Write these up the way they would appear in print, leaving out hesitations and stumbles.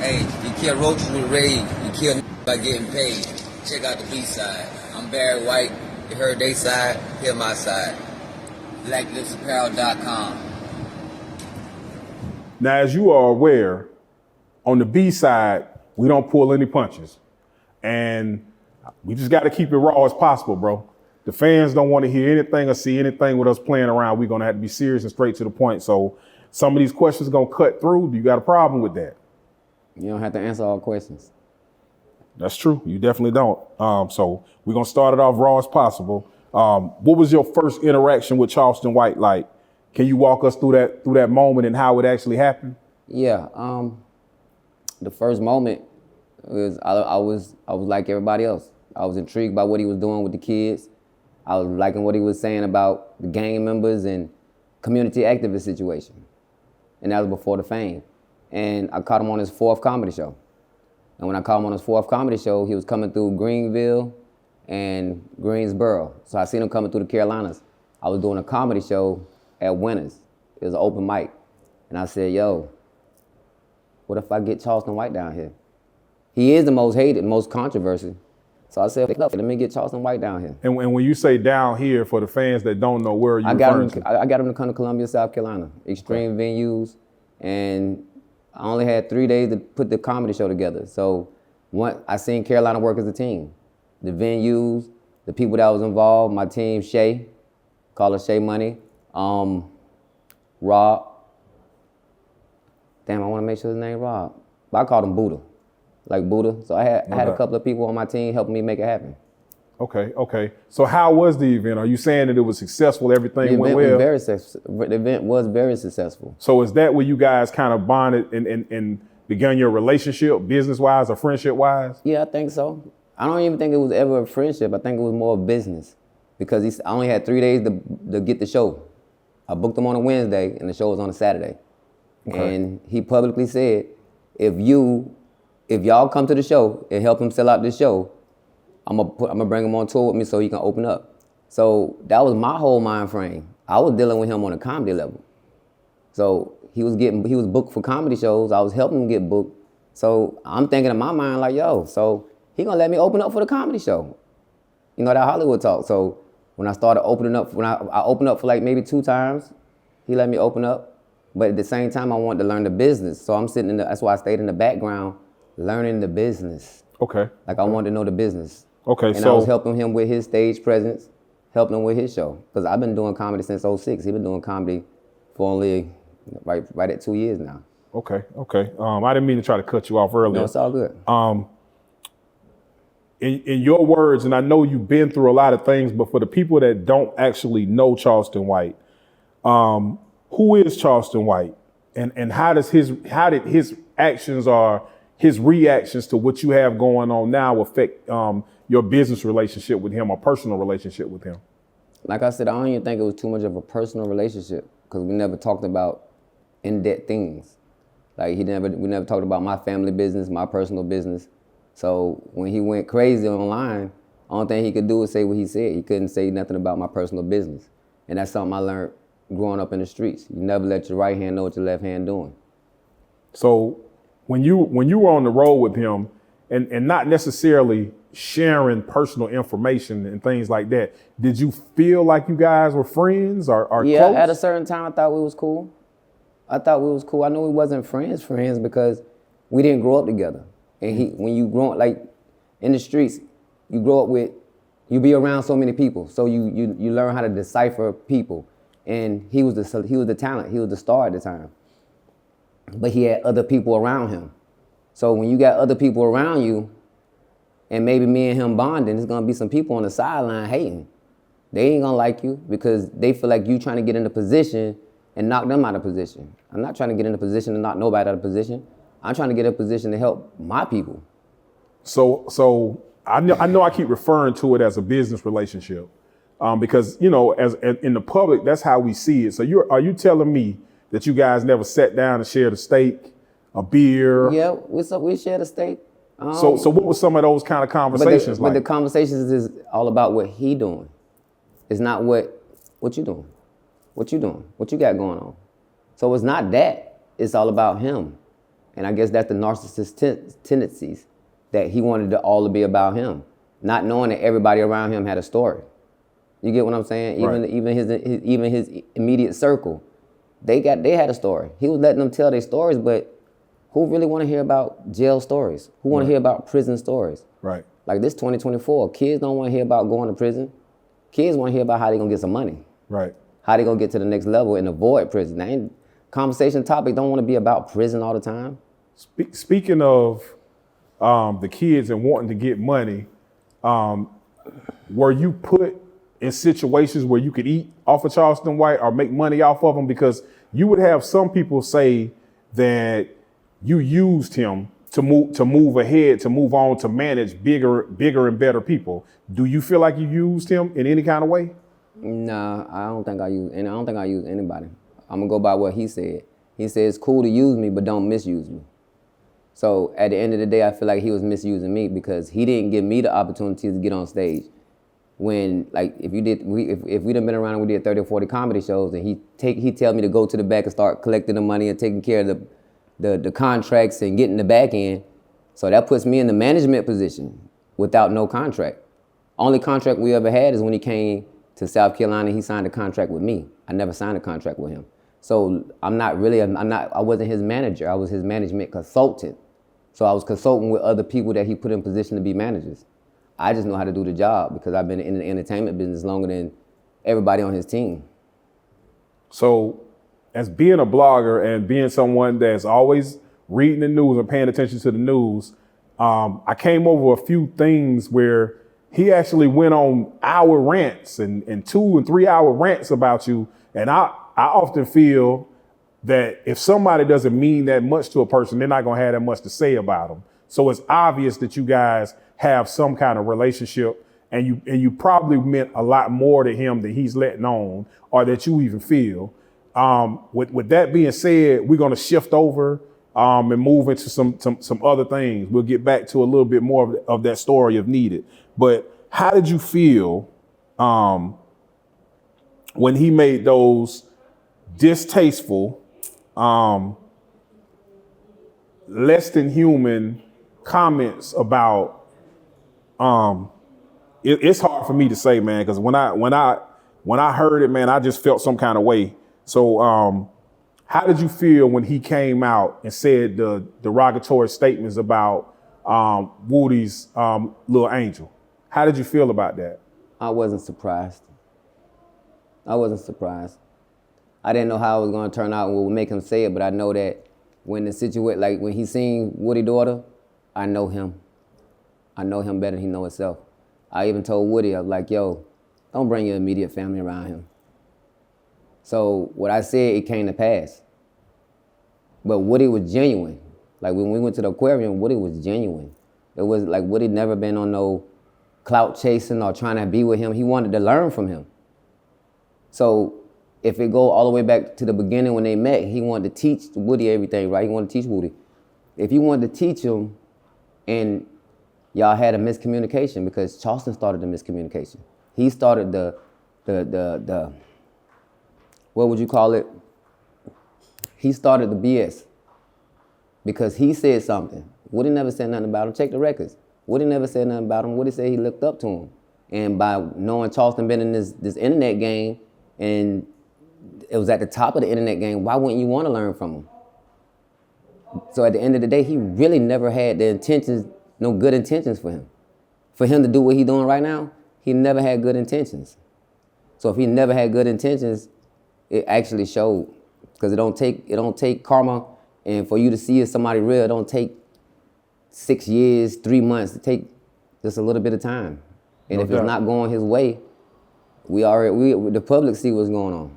Hey, you kill roaches with rage. You kill by getting paid. Check out the B side. I'm Barry White. You heard they side, hear my side. BlackLipsApparel.com. Now, as you are aware, on the B side, we don't pull any punches. And we just got to keep it raw as possible, bro. The fans don't want to hear anything or see anything with us playing around. We're going to have to be serious and straight to the point. So some of these questions are going to cut through. Do you got a problem with that? You don't have to answer all questions. That's true. You definitely don't. So we're going to start it off raw as possible. What was your first interaction with Charleston White like? Can you walk us through that moment and how it actually happened? Yeah. The first moment was I was like everybody else. I was intrigued by what he was doing with the kids. I was liking what he was saying about the gang members and community activist situation. And that was before the fame. And I caught him on his 4th comedy show. And when I caught him on his 4th comedy show, he was coming through Greenville and Greensboro. So I seen him coming through the Carolinas. I was doing a comedy show at Winners. It was an open mic. And I said, yo, what if I get Charleston White down here? He is the most hated, most controversial. So I said, let me get Charleston White down here. And when you say down here, for the fans that don't know, where are you referring to? I got him to come to Columbia, South Carolina. Extreme venues. And I only had 3 days to put the comedy show together. So I seen Carolina work as a team. The venues, the people that was involved, my team, Shay, call her Shay Money, Rob. Damn, I want to make sure his name Rob. But I called him Buddha, like Buddha. So I had a couple of people on my team helping me make it happen. Okay. So how was the event? Are you saying that it was successful, everything went well? The event was very successful. So is that where you guys kind of bonded and began your relationship, business-wise or friendship-wise? Yeah, I think so. I don't even think it was ever a friendship. I think it was more of business because I only had 3 days to get the show. I booked him on a Wednesday and the show was on a Saturday. Okay. And he publicly said, if y'all come to the show and help him sell out this show, I'm gonna bring him on tour with me so he can open up. So that was my whole mind frame. I was dealing with him on a comedy level. So he was booked for comedy shows. I was helping him get booked. So I'm thinking in my mind like, yo, so he gonna let me open up for the comedy show. You know, that Hollywood talk. So when I started opening up, when I opened up for like maybe 2 times, he let me open up. But at the same time, I wanted to learn the business. So I'm sitting that's why I stayed in the background, learning the business. Okay. Like I wanted to know the business. Okay, and I was helping him with his stage presence, helping him with his show. Because I've been doing comedy since 2006. He's been doing comedy for only right at 2 years now. Okay. I didn't mean to try to cut you off earlier. No, it's all good. In your words, and I know you've been through a lot of things, but for the people that don't actually know Charleston White, who is Charleston White, and how did his actions or his reactions to what you have going on now affect your business relationship with him or personal relationship with him? Like I said, I don't even think it was too much of a personal relationship because we never talked about in-depth things. Like we never talked about my family business, my personal business. So when he went crazy online, the only thing he could do was say what he said. He couldn't say nothing about my personal business. And that's something I learned growing up in the streets. You never let your right hand know what your left hand doing. So when you were on the road with him and not necessarily sharing personal information and things like that, did you feel like you guys were friends or yeah, close? At a certain time, I thought we was cool. I knew we wasn't friends because we didn't grow up together. And when you grow up, like in the streets, you grow up with, you be around so many people. So you learn how to decipher people. And he was the talent, he was the star at the time. But he had other people around him. So when you got other people around you, and maybe me and him bonding, there's gonna be some people on the sideline hating. They ain't gonna like you because they feel like you trying to get in a position and knock them out of position. I'm not trying to get in a position to knock nobody out of position. I'm trying to get in a position to help my people. So I know I keep referring to it as a business relationship because, you know, as in the public, that's how we see it. So are you telling me that you guys never sat down and shared a steak, a beer? Yeah, we shared a steak. So what were some of those kind of conversations like? But the conversations is all about what he doing. It's not what you doing. What you doing? What you got going on? So it's not that. It's all about him. And I guess that's the narcissist tendencies, that he wanted it all to be about him, not knowing that everybody around him had a story. You get what I'm saying? Right. Even his immediate circle, they had a story. He was letting them tell their stories, but who really want to hear about jail stories? Who want to hear about prison stories? Right. Like this 2024, kids don't want to hear about going to prison. Kids want to hear about how they gonna get some money. Right. How they gonna get to the next level and avoid prison. Now, conversation topic don't want to be about prison all the time. Speaking of the kids and wanting to get money, were you put in situations where you could eat off of Charleston White or make money off of him? Because you would have some people say that you used him to move ahead, to move on, to manage bigger and better people. Do you feel like you used him in any kind of way? Nah, I don't think I use anybody. I'm gonna go by what he said. He said it's cool to use me, but don't misuse me. So at the end of the day, I feel like he was misusing me because he didn't give me the opportunity to get on stage. When, like, if we'd have been around and we did 30 or 40 comedy shows, and he tell me to go to the back and start collecting the money and taking care of the contracts and getting the back end. So that puts me in the management position without no contract. Only contract we ever had is when he came to South Carolina, he signed a contract with me. I never signed a contract with him. So I wasn't his manager. I was his management consultant. So I was consulting with other people that he put in position to be managers. I just know how to do the job because I've been in the entertainment business longer than everybody on his team. So as being a blogger and being someone that's always reading the news and paying attention to the news, I came over a few things where he actually went on hour rants and 2 and 3 hour rants about you. And I often feel that if somebody doesn't mean that much to a person, they're not gonna have that much to say about them. So it's obvious that you guys have some kind of relationship, and you probably meant a lot more to him than he's letting on, or that you even feel. With that being said, we're gonna shift over and move into some other things. We'll get back to a little bit more of that story if needed. But how did you feel when he made those distasteful, less than human comments about? It's hard for me to say, man, because when I heard it, man, I just felt some kind of way. So how did you feel when he came out and said the derogatory statements about Woody's little angel? How did you feel about that? I wasn't surprised. I didn't know how it was going to turn out and what would make him say it, but I know that when the situation, like when he seen Woody's daughter, I know him. I know him better than he know himself. I even told Woody, I was like, yo, don't bring your immediate family around him. So what I said, it came to pass. But Woody was genuine. Like when we went to the aquarium, Woody was genuine. It was like Woody never been on no clout chasing or trying to be with him. He wanted to learn from him. So if it go all the way back to the beginning when they met, he wanted to teach Woody everything, right? He wanted to teach Woody. If he wanted to teach him and y'all had a miscommunication, because Charleston started the miscommunication. He started the what would you call it? He started the BS because he said something. Woody never said nothing about him. Check the records. Woody never said nothing about him. Woody said he looked up to him. And by knowing Charleston been in this internet game and it was at the top of the internet game, why wouldn't you want to learn from him? So at the end of the day, he really never had the intentions, no good intentions for him. For him to do what he's doing right now, he never had good intentions. So if he never had good intentions, it actually showed. Because it don't take karma, and for you to see if somebody real, it don't take 6 years, 3 months. It take just a little bit of time. And if it's not going his way, the public see what's going on.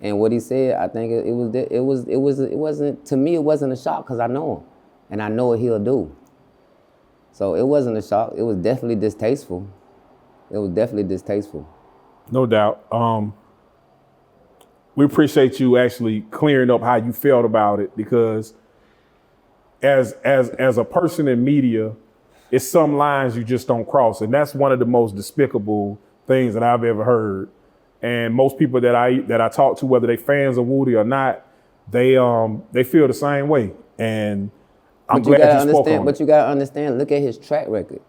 And what he said, I think it wasn't, to me, it wasn't a shock because I know him and I know what he'll do. So it wasn't a shock. It was definitely distasteful. No doubt. We appreciate you actually clearing up how you felt about it, because as a person in media, it's some lines you just don't cross. And that's one of the most despicable things that I've ever heard. And most people that I talk to, whether they fans of Woody or not, they feel the same way. And I'm glad you spoke on But it. you gotta understand. Look at his track record.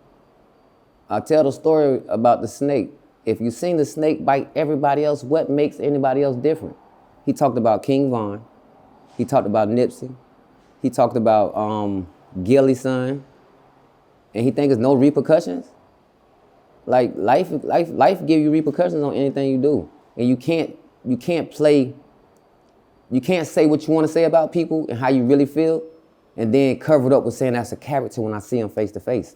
I'll tell the story about the snake. If you seen the snake bite everybody else, what makes anybody else different? He talked about King Von. He talked about Nipsey. He talked about Gilly's son. And he think there's no repercussions? Like life give you repercussions on anything you do. And you can't say what you want to say about people and how you really feel, and then cover it up with saying that's a character when I see him face to face.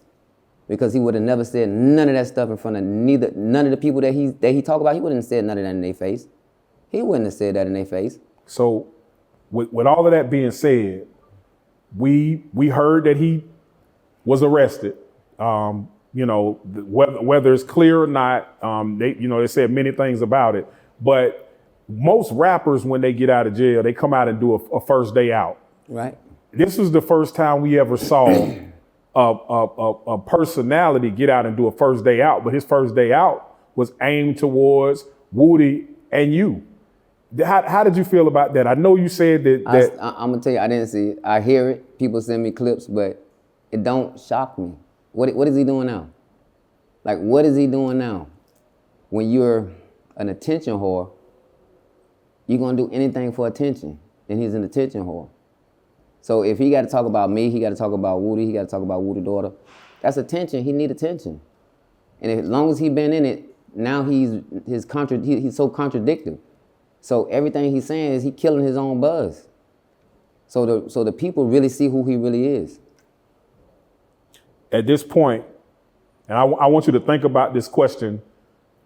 Because he would have never said none of that stuff in front of none of the people that he talk about. He wouldn't have said none of that in their face. He wouldn't have said that in their face. So with all of that being said, we heard that he was arrested. Whether it's clear or not, they said many things about it. But most rappers, when they get out of jail, they come out and do a first day out. Right. This was the first time we ever saw a personality get out and do a first day out. But his first day out was aimed towards Woody and you. How did you feel about that? I know you said that. I'm gonna tell you, I didn't see it. I hear it. People send me clips, but it don't shock me. What is he doing now? Like, what is he doing now? When you're an attention whore, you're gonna do anything for attention, and he's an attention whore. So if he got to talk about me, he got to talk about Woody, he got to talk about Woody's daughter. That's attention. He need attention, and as long as he been in it, now he's so contradictory. So everything he's saying is he killing his own buzz. So the people really see who he really is. At this point, and I want you to think about this question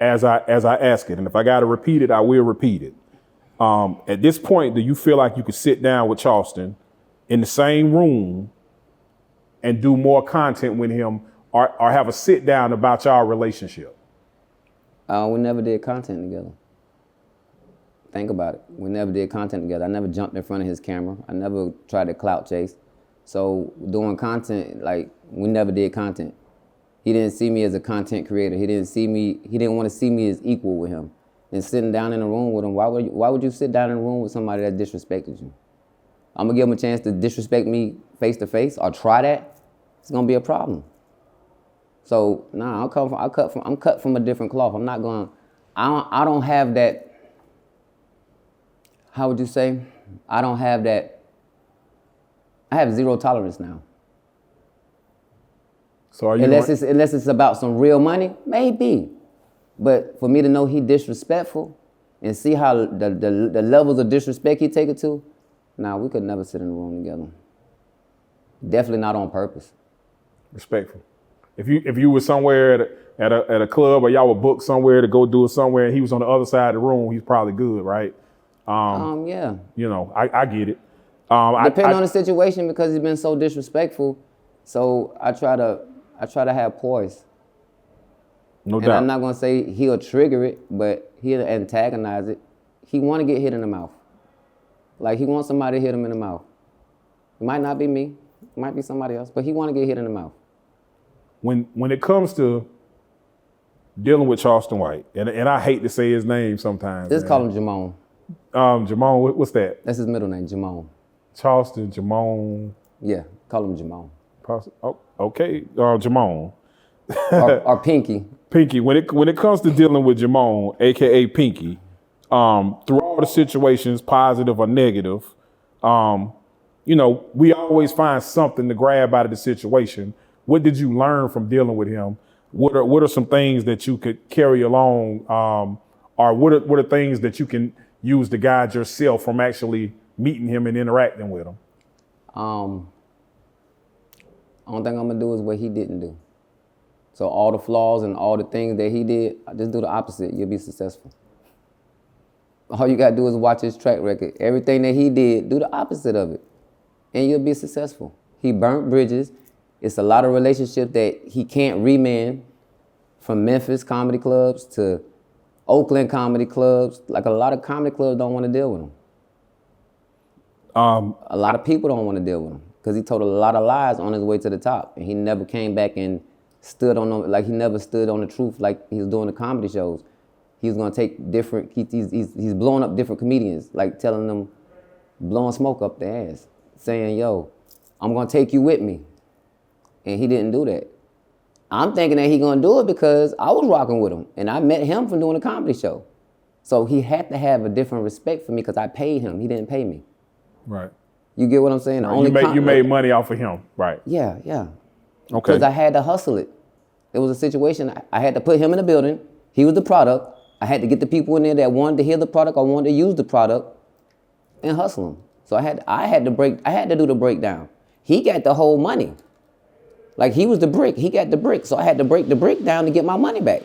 as I ask it, and if I got to repeat it, I will repeat it. At this point, do you feel like you could sit down with Charleston in the same room and do more content with him, or have a sit down about y'all relationship? We never did content together. Think about it. We never did content together. I never jumped in front of his camera. I never tried to clout chase. So doing content, like, we never did content. He didn't see me as a content creator. He didn't want to see me as equal with him. And sitting down in a room with him, why would you sit down in a room with somebody that disrespected you? I'm gonna give him a chance to disrespect me face to face or try that. It's gonna be a problem. So nah, I'm cut from a different cloth. I'm not going. I don't have that. How would you say? I don't have that. I have zero tolerance now. So are you unless it's about some real money, maybe. But for me to know he disrespectful and see how the levels of disrespect he take it to, nah, we could never sit in a room together. Definitely not on purpose. Respectful. If you were somewhere at a club, or y'all were booked somewhere to go do it somewhere, and he was on the other side of the room, he's probably good, right? Yeah. I get it. Depending on the situation, because he's been so disrespectful, so I try to have poise. No doubt. And I'm not gonna say he'll trigger it, but he'll antagonize it. He want to get hit in the mouth. Like, he wants somebody to hit him in the mouth. It might not be me, it might be somebody else, but he want to get hit in the mouth. When it comes to dealing with Charleston White, and I hate to say his name sometimes. Just call him Jamon. Jamon, what's that? That's his middle name, Jamon. Charleston, Jamon. Yeah, call him Jamon. Oh, okay, Jamon. or Pinky. Pinky. When it comes to dealing with Jamon, aka Pinky, through all the situations, positive or negative, we always find something to grab out of the situation. What did you learn from dealing with him? What are some things that you could carry along, or what are things that you can use to guide yourself from actually meeting him and interacting with him? Only thing I'm gonna do is what he didn't do. So all the flaws and all the things that he did, just do the opposite. You'll be successful. All you gotta do is watch his track record. Everything that he did, do the opposite of it, and you'll be successful. He burnt bridges. It's a lot of relationships that he can't remend, from Memphis comedy clubs to Oakland comedy clubs. Like, a lot of comedy clubs don't want to deal with him. A lot of people don't want to deal with him because he told a lot of lies on his way to the top, and he never came back and stood on them. Like, he never stood on the truth like he was doing the comedy shows. He was gonna take different. He's blowing up different comedians, like telling them, blowing smoke up their ass, saying, "Yo, I'm gonna take you with me. And he didn't do that. I'm thinking that he gonna do it because I was rocking with him and I met him from doing a comedy show. So he had to have a different respect for me because I paid him. He didn't pay me. Right. You get what I'm saying? Right. You made money off of him. Right. Yeah. Okay. Because I had to hustle it. It was a situation, I had to put him in the building. He was the product. I had to get the people in there that wanted to hear the product or wanted to use the product and hustle them. So I had to do the breakdown. He got the whole money. Like he was the brick, he got the brick. So I had to break the brick down to get my money back.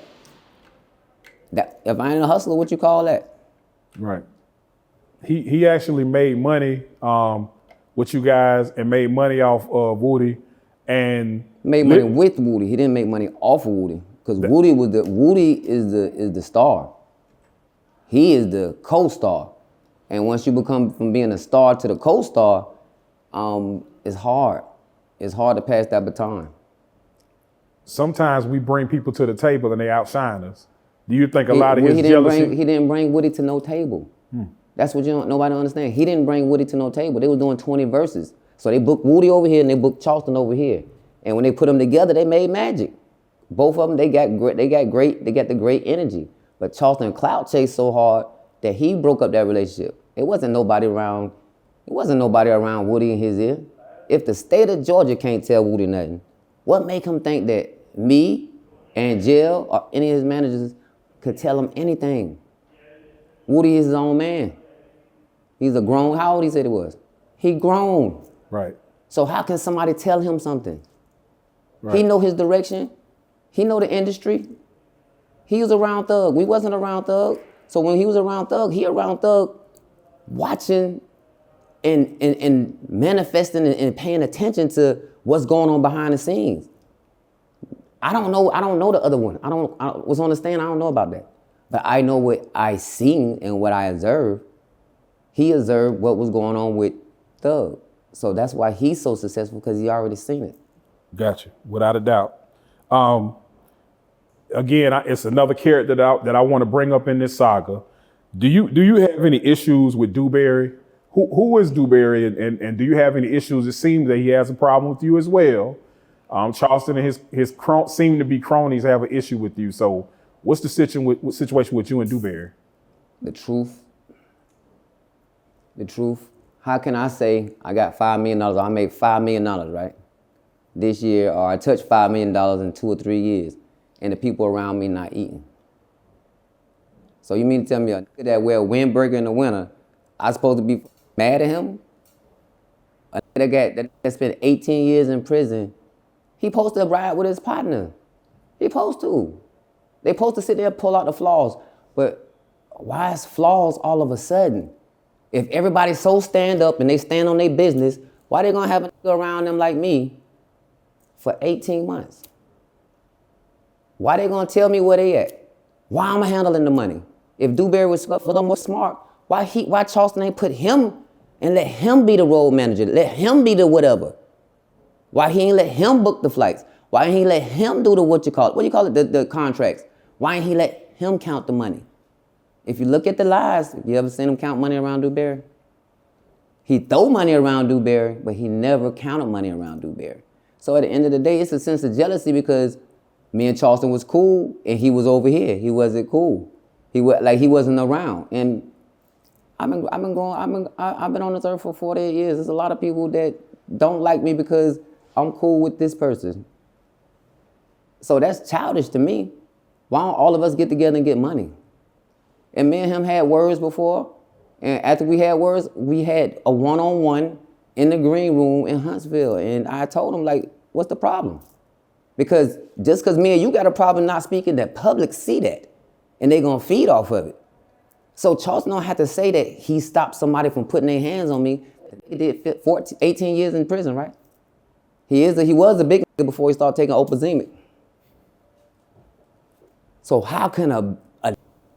That, if I ain't a hustler, what you call that? Right. He actually made money with you guys and made money off of Woody and made money with Woody. He didn't make money off of Woody. Because Woody is the star. He is the co-star. And once you become from being a star to the co-star, it's hard. It's hard to pass that baton. Sometimes we bring people to the table and they outshine us. Do you think a lot of his jealousy? He didn't bring Woody to no table. That's what nobody don't understand. He didn't bring Woody to no table. They was doing 20 verses. So they booked Woody over here and they booked Charleston over here. And when they put them together, they made magic. Both of them, they got the great energy. But Charleston clout chased so hard that he broke up that relationship. It wasn't nobody around Woody in his ear. If the state of Georgia can't tell Woody nothing, what make him think that me and Jill or any of his managers could tell him anything? Woody is his own man. He's a grown, how old he said he was? He grown. Right. So how can somebody tell him something? Right. He know his direction. He know the industry. He was around Thug. We wasn't around Thug. So when he was around Thug, he around Thug watching and manifesting and paying attention to what's going on behind the scenes. I don't know the other one. I was on the stand, I don't know about that. But I know what I seen and what I observed. He observed what was going on with Thug. So that's why he's so successful, because he already seen it. Gotcha, without a doubt. Again, it's another character that I want to bring up in this saga. Do you have any issues with Dewberry? Who is Dewberry, and do you have any issues? It seems that he has a problem with you as well. Charleston and his seem to be cronies have an issue with you. So what's the situation with you and Dewberry? The truth. How can I say I got $5 million, or I made $5 million, right? This year, or I touched $5 million in 2 or 3 years, and the people around me not eating? So you mean to tell me a nigga that wear a windbreaker in the winter, I supposed to be mad at him? A nigga that spent 18 years in prison, he supposed to ride with his partner. He supposed to. They supposed to sit there and pull out the flaws. But why is flaws all of a sudden? If everybody's so stand up and they stand on their business, why they gonna have a nigga around them like me for 18 months? Why they gonna tell me where they at? Why am I handling the money? If Dewberry was a little more smart, why Charleston ain't put him and let him be the road manager, let him be the whatever? Why he ain't let him book the flights? Why ain't he let him do the contracts? Why ain't he let him count the money? If you look at the lies, you ever seen him count money around Dewberry? He throw money around Dewberry, but he never counted money around Dewberry. So at the end of the day, it's a sense of jealousy because me and Charleston was cool and he was over here. He wasn't cool. He wasn't around. And I've been on this earth for 48 years. There's a lot of people that don't like me because I'm cool with this person. So that's childish to me. Why don't all of us get together and get money? And me and him had words before. And after we had words, we had a one-on-one in the green room in Huntsville. And I told him, like, what's the problem? Because just because me and you got a problem not speaking, the public see that. And they going to feed off of it. So Charleston don't have to say that he stopped somebody from putting their hands on me. He did 18 years in prison, right? He was a big nigga before he started taking Opozemic. So how can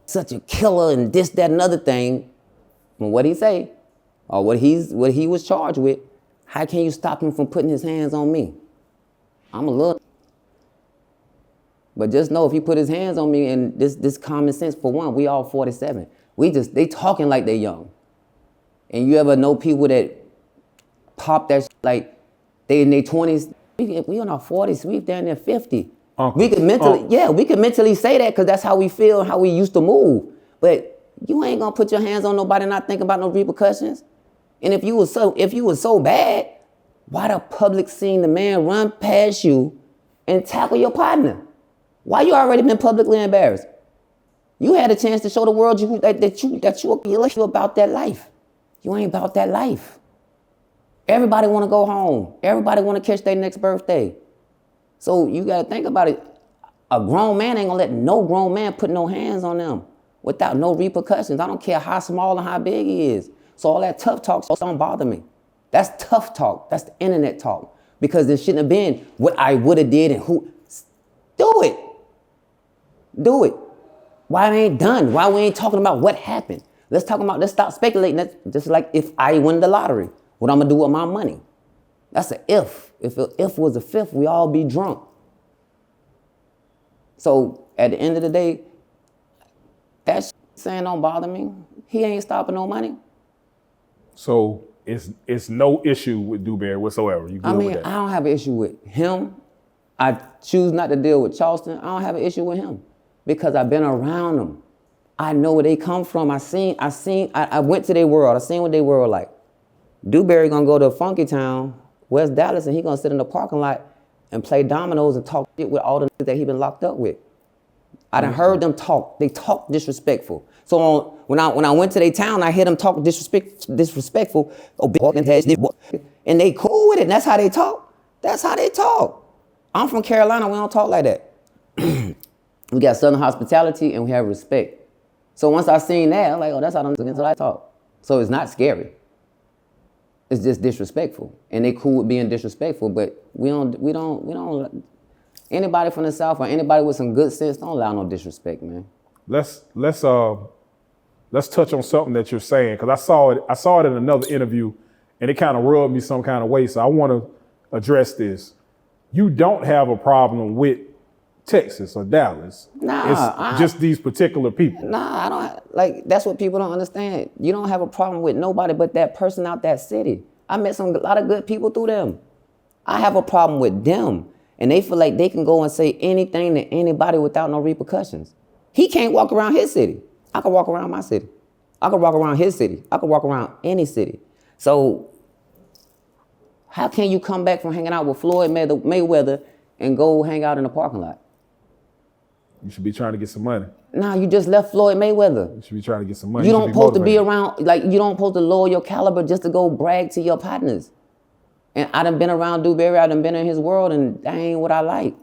such a killer and this, that, and other thing, from what he say, or what he was charged with, how can you stop him from putting his hands on me? I'm a little. But just know if he put his hands on me, and this common sense, for one, we all 47. They talking like they young. And you ever know people that pop that like They in their 20s. We in our 40s. We down there 50. Uncle. We could mentally say that because that's how we feel and how we used to move. But you ain't gonna put your hands on nobody and not think about no repercussions. And if you was so bad, why the public seen the man run past you and tackle your partner? Why you already been publicly embarrassed? You had a chance to show the world that you about that life. You ain't about that life. Everybody want to go home. Everybody want to catch their next birthday. So you got to think about it. A grown man ain't gonna let no grown man put no hands on them without no repercussions. I don't care how small and how big he is. So all that tough talk don't bother me. That's tough talk. That's the internet talk. Because there shouldn't have been what I would have did and who. Do it. Do it. Why it ain't done? Why we ain't talking about what happened? Let's stop speculating. That's just like if I win the lottery, what I'm gonna do with my money. That's an if. If was a fifth, we all be drunk. So at the end of the day, that saying don't bother me. He ain't stopping no money. So it's no issue with Dewberry whatsoever. You good with that? I don't have an issue with him. I choose not to deal with Charleston. I don't have an issue with him because I've been around them. I know where they come from. I went to their world. I seen what they world like. Dewberry gonna go to Funky Town, West Dallas, and he gonna sit in the parking lot and play dominoes and talk shit with all the niggas that he been locked up with. I done heard them talk. They talk disrespectful. So when I went to their town, I hear them talk disrespectful. And they cool with it. And that's how they talk. That's how they talk. I'm from Carolina. We don't talk like that. We got Southern hospitality and we have respect. So once I seen that, I'm like, oh, that's how them niggas talk. So it's not scary. It's just disrespectful. And they cool with being disrespectful, but we don't, anybody from the South or anybody with some good sense, don't allow no disrespect, man. Let's touch on something that you're saying, because I saw it in another interview and it kind of rubbed me some kind of way. So I want to address this. You don't have a problem with Texas or Dallas. Nah. It's just these particular people. Nah, I don't, that's what people don't understand. You don't have a problem with nobody but that person out that city. I met a lot of good people through them. I have a problem with them. And they feel like they can go and say anything to anybody without no repercussions. He can't walk around his city. I can walk around my city. I can walk around his city. I can walk around any city. So how can you come back from hanging out with Floyd Mayweather and go hang out in the parking lot? You should be trying to get some money. Nah, you just left Floyd Mayweather. You should be trying to get some money. You don't supposed to be around, you don't supposed to lower your caliber just to go brag to your partners. And I done been around Dewberry, I done been in his world, and that ain't what I like.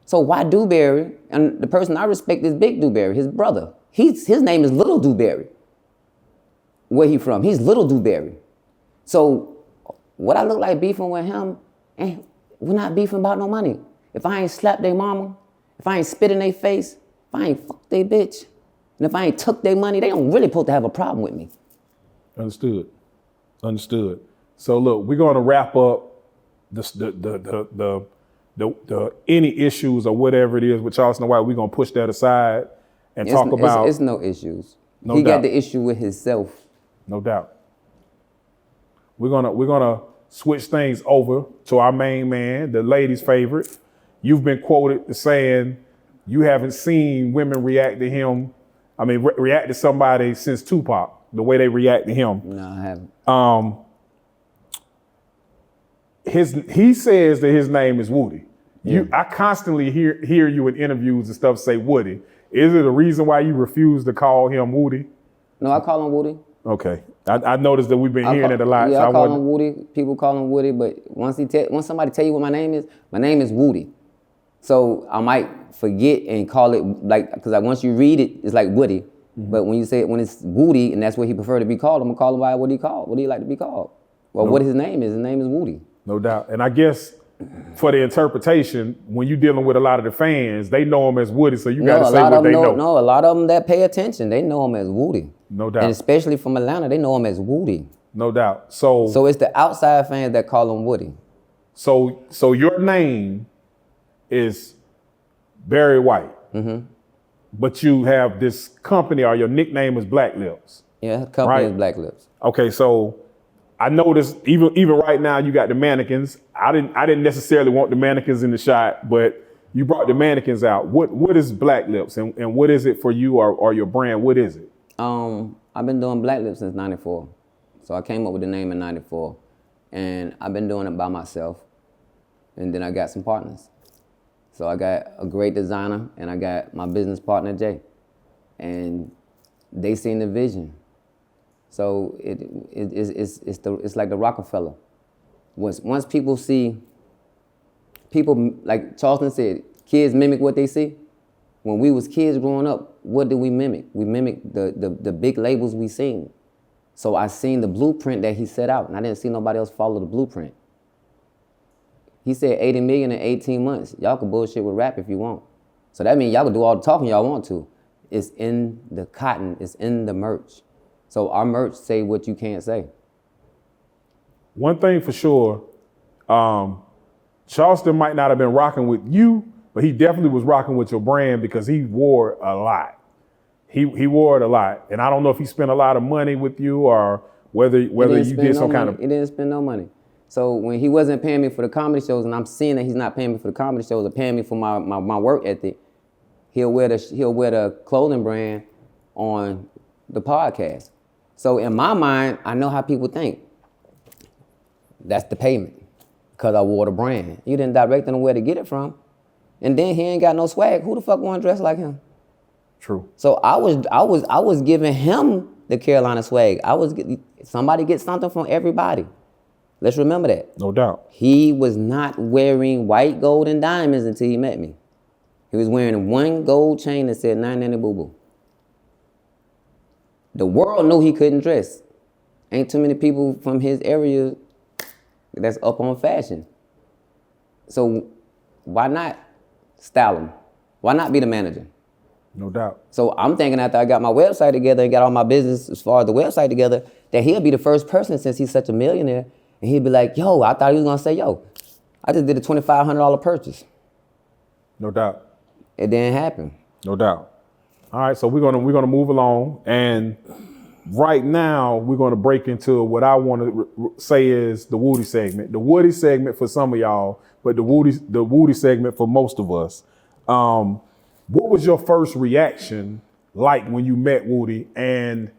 So why Dewberry? And the person I respect is Big Dewberry, his brother. His name is Little Dewberry. Where he from? He's Little Dewberry. So what I look like beefing with him, and we're not beefing about no money. If I ain't slapped their mama, if I ain't spit in their face, if I ain't fucked their bitch, and if I ain't took their money, they don't really supposed to have a problem with me. Understood. So look, we're going to wrap up the any issues or whatever it is with Charleston White. We're going to push that aside and talk about. It's no issues. No he doubt. got the issue with himself. No doubt. We're gonna switch things over to our main man, the ladies' favorite. You've been quoted as saying you haven't seen women react to him. I mean, react to somebody since Tupac, the way they react to him. No, I haven't. He says that his name is Woody. Yeah. I constantly hear you in interviews and stuff say Woody. Is it a reason why you refuse to call him Woody? No, I call him Woody. Okay. I noticed that we've been hearing it a lot. Yeah, so I call him Woody. People call him Woody, but once somebody tell you what my name is Woody. So I might forget and call it because once you read it, it's like Woody. Mm-hmm. But when you say it, when it's Woody, and that's what he prefer to be called, I'm gonna call him by what he called. What do you like to be called? Well, what his name is? His name is Woody. No doubt. And I guess for the interpretation, when you're dealing with a lot of the fans, they know him as Woody, so you got to say what they know. No, a lot of them that pay attention, they know him as Woody. No doubt. And especially from Atlanta, they know him as Woody. No doubt. So it's the outside fans that call him Woody. So your name is Barry White, mm-hmm. but you have this company, or your nickname is Black Lips. Yeah, company is Black Lips. Okay, so I noticed even right now you got the mannequins. I didn't necessarily want the mannequins in the shot, but you brought the mannequins out. What is Black Lips and what is it for you or your brand? What is it? I've been doing Black Lips since '94. So I came up with the name in '94. And I've been doing it by myself. And then I got some partners. So I got a great designer and I got my business partner, Jay. And they seen the vision. So it's like the Rockefeller. Once people see, like Charleston said, kids mimic what they see. When we was kids growing up, what did we mimic? We mimicked the big labels we seen. So I seen the blueprint that he set out, and I didn't see nobody else follow the blueprint. He said 80 million in 18 months. Y'all can bullshit with rap if you want. So that means y'all can do all the talking y'all want to. It's in the cotton, it's in the merch. So our merch say what you can't say. One thing for sure, Charleston might not have been rocking with you, but he definitely was rocking with your brand because he wore a lot. He wore it a lot. And I don't know if he spent a lot of money with you or whether you did some kind of... He didn't spend no money. So when he wasn't paying me for the comedy shows and I'm seeing that he's not paying me for the comedy shows or paying me for my work ethic, he'll wear the clothing brand on the podcast. So in my mind, I know how people think. That's the payment because I wore the brand. You didn't direct them where to get it from. And then he ain't got no swag. Who the fuck want to dress like him? True. So I was giving him the Carolina swag. Somebody get something from everybody. Let's remember that. No doubt. He was not wearing white, gold, and diamonds until he met me. He was wearing one gold chain that said 990 Boo Boo. The world knew he couldn't dress. Ain't too many people from his area that's up on fashion. So why not style him? Why not be the manager? No doubt. So I'm thinking after I got my website together and got all my business as far as the website together, that he'll be the first person since he's such a millionaire. And he'd be like, yo, I thought he was gonna say, yo, I just did a $2,500 purchase. No doubt. It didn't happen. No doubt. All right, so we're gonna move along, and right now we're gonna break into what I want to say is the Woody segment. The Woody segment for some of y'all, but the Woody segment for most of us. What was your first reaction like when you met Woody, and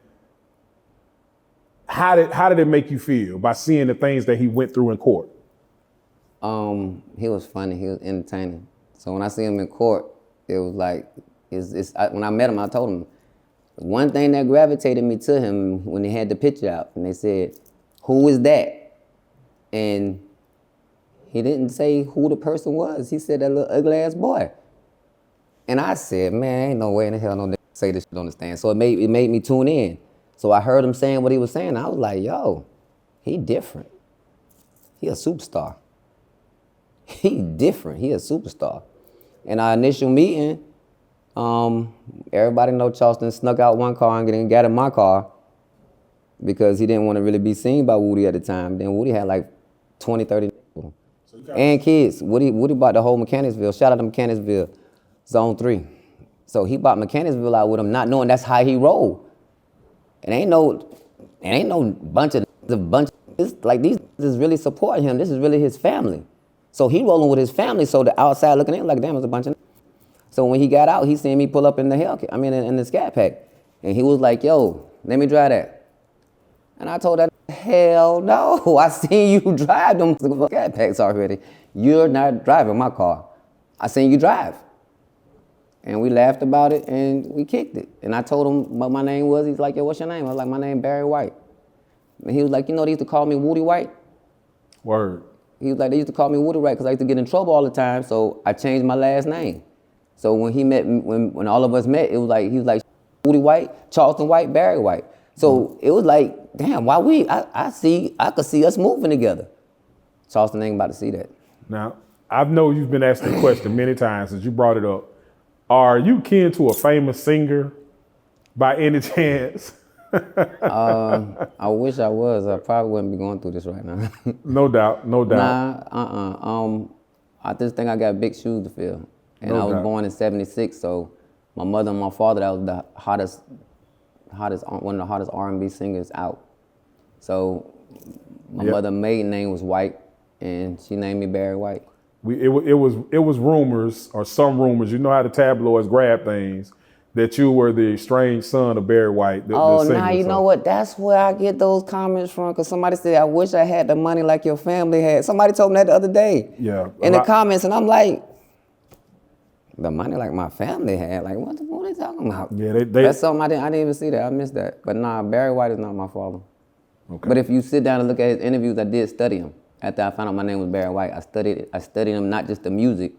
how did it make you feel by seeing the things that he went through in court? He was funny. He was entertaining. So when I see him in court, it was like, when I met him, I told him, one thing that gravitated me to him when they had the picture out, and they said, who is that? And he didn't say who the person was. He said that little ugly ass boy. And I said, man, ain't no way in the hell no nigga say this shit on the stand. So it made me tune in. So I heard him saying what he was saying. I was like, yo, he different. He a superstar. He different. He a superstar. In our initial meeting, everybody know Charleston snuck out one car and got in my car because he didn't want to really be seen by Woody at the time. Then Woody had like 20, 30 people. And kids. Woody bought the whole Mechanicsville. Shout out to Mechanicsville, Zone 3. So he bought Mechanicsville out with him, not knowing that's how he rolled. It ain't no bunch of this, like these is really supporting him. This is really his family. So he rolling with his family. So the outside looking in like, damn, it's a bunch of. So when he got out, he seen me pull up in the in the Scat Pack, and he was like, "Yo, let me drive that." And I told that, "Hell no! I seen you drive them Scat Packs already. You're not driving my car. I seen you drive." And we laughed about it and we kicked it. And I told him what my name was. He's like, "Yo, what's your name?" I was like, "My name Barry White." And he was like, "You know, they used to call me Woody White." Word. He was like, "They used to call me Woody White because I used to get in trouble all the time, so I changed my last name." So when he met, when all of us met, it was like, he was like, Woody White, Charleston White, Barry White. So it was like, damn, why I could see us moving together. Charleston ain't about to see that. Now, I know you've been asked the question many times since you brought it up. Are you kin to a famous singer by any chance? I wish I was. I probably wouldn't be going through this right now. No doubt, no doubt. Nah, I just think I got big shoes to fill. And No I was doubt. born in '76, so my mother and my father, that was the hottest, one of the hottest R&B singers out. So My mother maiden name was White, and she named me Barry White. It was rumors, or some rumors. You know how the tabloids grab things, that you were the estranged son of Barry White. Now you know what? That's where I get those comments from. Cause somebody said, "I wish I had the money like your family had." Somebody told me that the other day. Yeah. In the comments, and I'm like, the money like my family had. Like, what are they talking about? Yeah, that's something I didn't even see that. I missed that. But nah, Barry White is not my father. Okay. But if you sit down and look at his interviews, I did study him. After I found out my name was Barry White, I studied him, not just the music.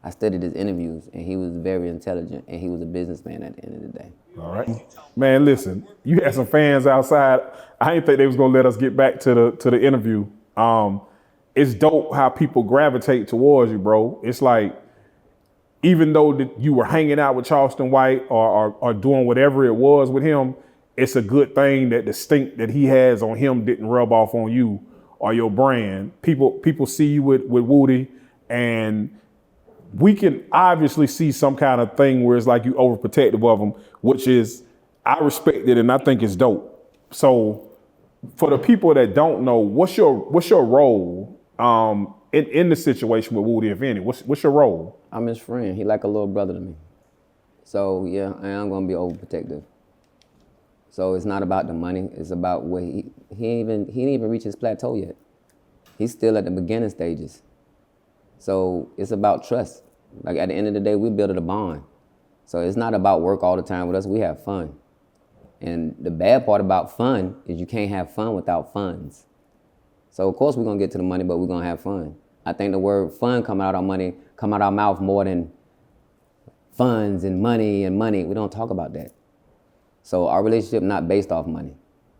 I studied his interviews, and he was very intelligent, and he was a businessman at the end of the day. All right. Man, listen, you had some fans outside. I didn't think they was gonna let us get back to the interview. It's dope how people gravitate towards you, bro. It's like, even though that you were hanging out with Charleston White or doing whatever it was with him, it's a good thing that the stink that he has on him didn't rub off on you or your brand. People see you with Woody, and we can obviously see some kind of thing where it's like you overprotective of him, which is, I respect it and I think it's dope. So for the people that don't know, what's your role in the situation with Woody, if any? What's your role? I'm his friend. He like a little brother to me. So yeah, I am gonna be overprotective. So it's not about the money. It's about what he didn't even reach his plateau yet. He's still at the beginning stages. So it's about trust. Like at the end of the day, we built a bond. So it's not about work all the time with us. We have fun. And the bad part about fun is you can't have fun without funds. So of course we're gonna get to the money, but we're gonna have fun. I think the word fun come out our mouth more than funds and money. We don't talk about that. So our relationship not based off money.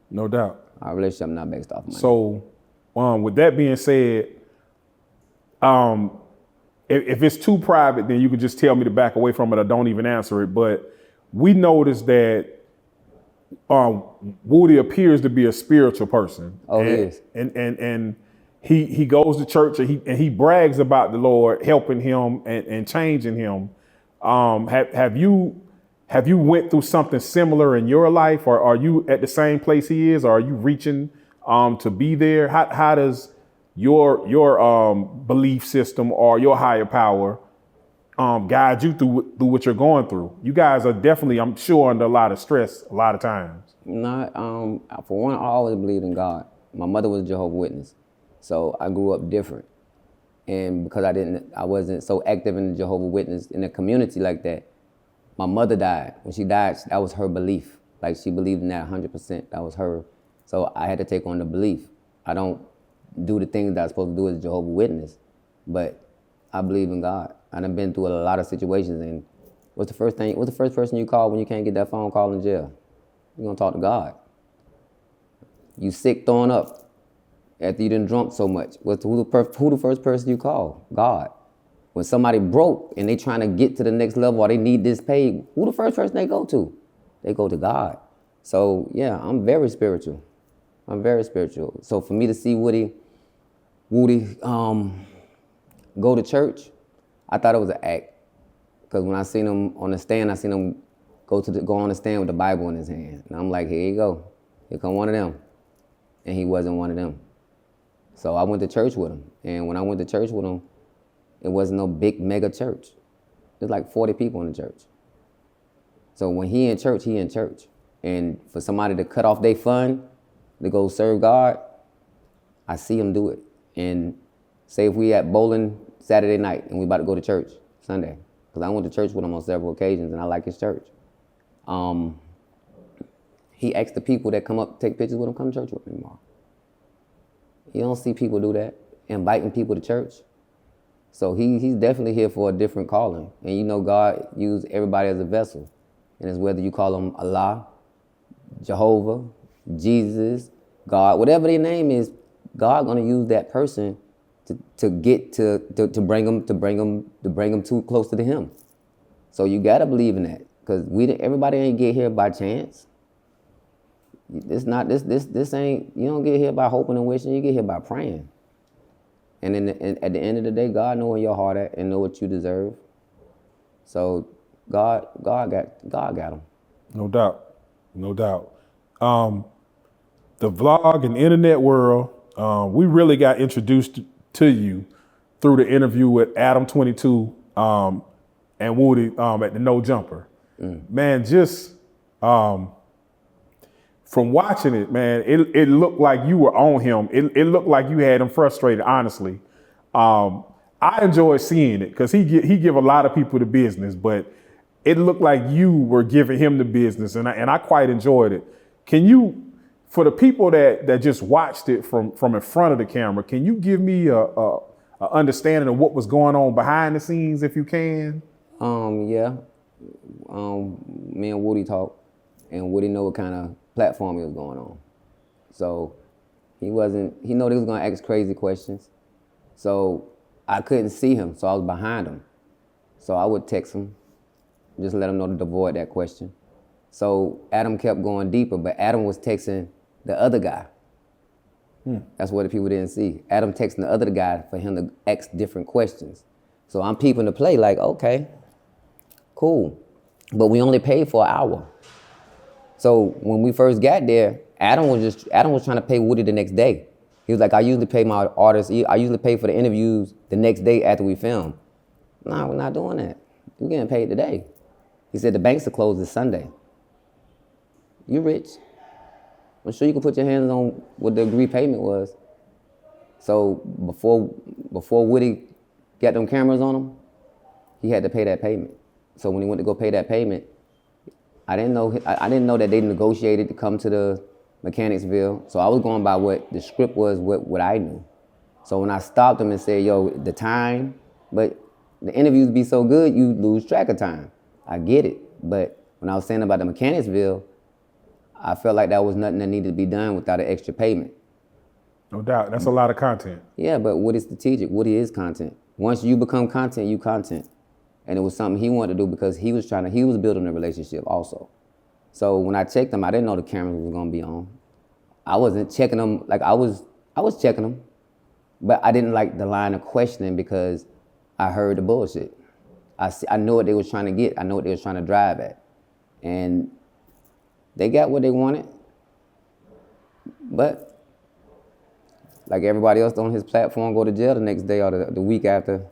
No doubt. Our relationship not based off money. So with that being said, if it's too private, then you can just tell me to back away from it or don't even answer it. But we noticed that Woody appears to be a spiritual person. Oh, he is. And he goes to church and he brags about the Lord helping him and changing him. Have you went through something similar in your life, or are you at the same place he is, or are you reaching to be there? How does your belief system or your higher power guide you through what you're going through? You guys are definitely, I'm sure, under a lot of stress a lot of times. For one, I always believed in God. My mother was a Jehovah's Witness, so I grew up different. And because I wasn't so active in the Jehovah's Witness in the community like that, my mother died. When she died, that was her belief. Like, she believed in that 100%. That was her. So I had to take on the belief. I don't do the things that I'm supposed to do as a Jehovah's Witness, but I believe in God. I've been through a lot of situations, and what's the first person you call when you can't get that phone call in jail? You're gonna talk to God. You sick, throwing up after you done drunk so much. Who the first person you call? God. When somebody broke and they trying to get to the next level or they need this paid, who the first person they go to? They go to God. So yeah, I'm very spiritual. So for me to see Woody go to church, I thought it was an act. Because when I seen him on the stand, I seen him go on the stand with the Bible in his hand. And I'm like, here you go. Here come one of them. And he wasn't one of them. So I went to church with him. And when I went to church with him, it wasn't no big mega church. There's like 40 people in the church. So when he in church, he in church. And for somebody to cut off their fun to go serve God, I see him do it. And say if we at bowling Saturday night and we about to go to church Sunday, because I went to church with him on several occasions and I like his church. He asked the people that come up to take pictures with him, come to church with me tomorrow. You don't see people do that, inviting people to church. So he's definitely here for a different calling. And you know God used everybody as a vessel. And it's whether you call them Allah, Jehovah, Jesus, God, whatever their name is, God gonna use that person to bring them too close to him. So you gotta believe in that, because everybody ain't get here by chance. This ain't, you don't get here by hoping and wishing. You get here by praying. And at the end of the day, God know where your heart at and know what you deserve. So God got him. No doubt. The the vlog and internet world, we really got introduced to you through the interview with Adam 22 and Woody at the No Jumper. Man, just from watching it, man, it looked like you were on him. It looked like you had him frustrated, honestly. I enjoyed seeing it because he give a lot of people the business, but it looked like you were giving him the business, and I quite enjoyed it. Can you, for the people that just watched it from in front of the camera, can you give me a understanding of what was going on behind the scenes, if you can? Yeah. Me and Woody talked, and Woody know what kind of platform he was going on. So he know they was gonna ask crazy questions. So I couldn't see him, so I was behind him. So I would text him, just let him know to avoid that question. So Adam kept going deeper, but Adam was texting the other guy. That's what the people didn't see. Adam texting the other guy for him to ask different questions. So I'm peeping the play like, okay, cool. But we only paid for an hour. So when we first got there, Adam was trying to pay Woody the next day. He was like, I usually pay my artists, I usually pay for the interviews the next day after we film. No, we're not doing that. We're getting paid today. He said the banks are closed this Sunday. You rich. I'm sure you can put your hands on what the agreed payment was. So before Woody got them cameras on him, he had to pay that payment. So when he went to go pay that payment, I didn't know that they negotiated to come to the Mechanicsville. So I was going by what the script was, what I knew. So when I stopped him and said, yo, the time, but the interviews be so good, you lose track of time. I get it. But when I was saying about the Mechanicsville, I felt like that was nothing that needed to be done without an extra payment. No doubt. That's a lot of content. Yeah, but Woody is strategic. Woody is content. Once you become content, you content. And it was something he wanted to do because he was building a relationship also. So when I checked him, I didn't know the cameras was gonna be on. I wasn't checking them, like I was checking them, but I didn't like the line of questioning because I heard the bullshit. I know what they was trying to get. I know what they was trying to drive at. And they got what they wanted, but like everybody else on his platform, go to jail the next day or the week after.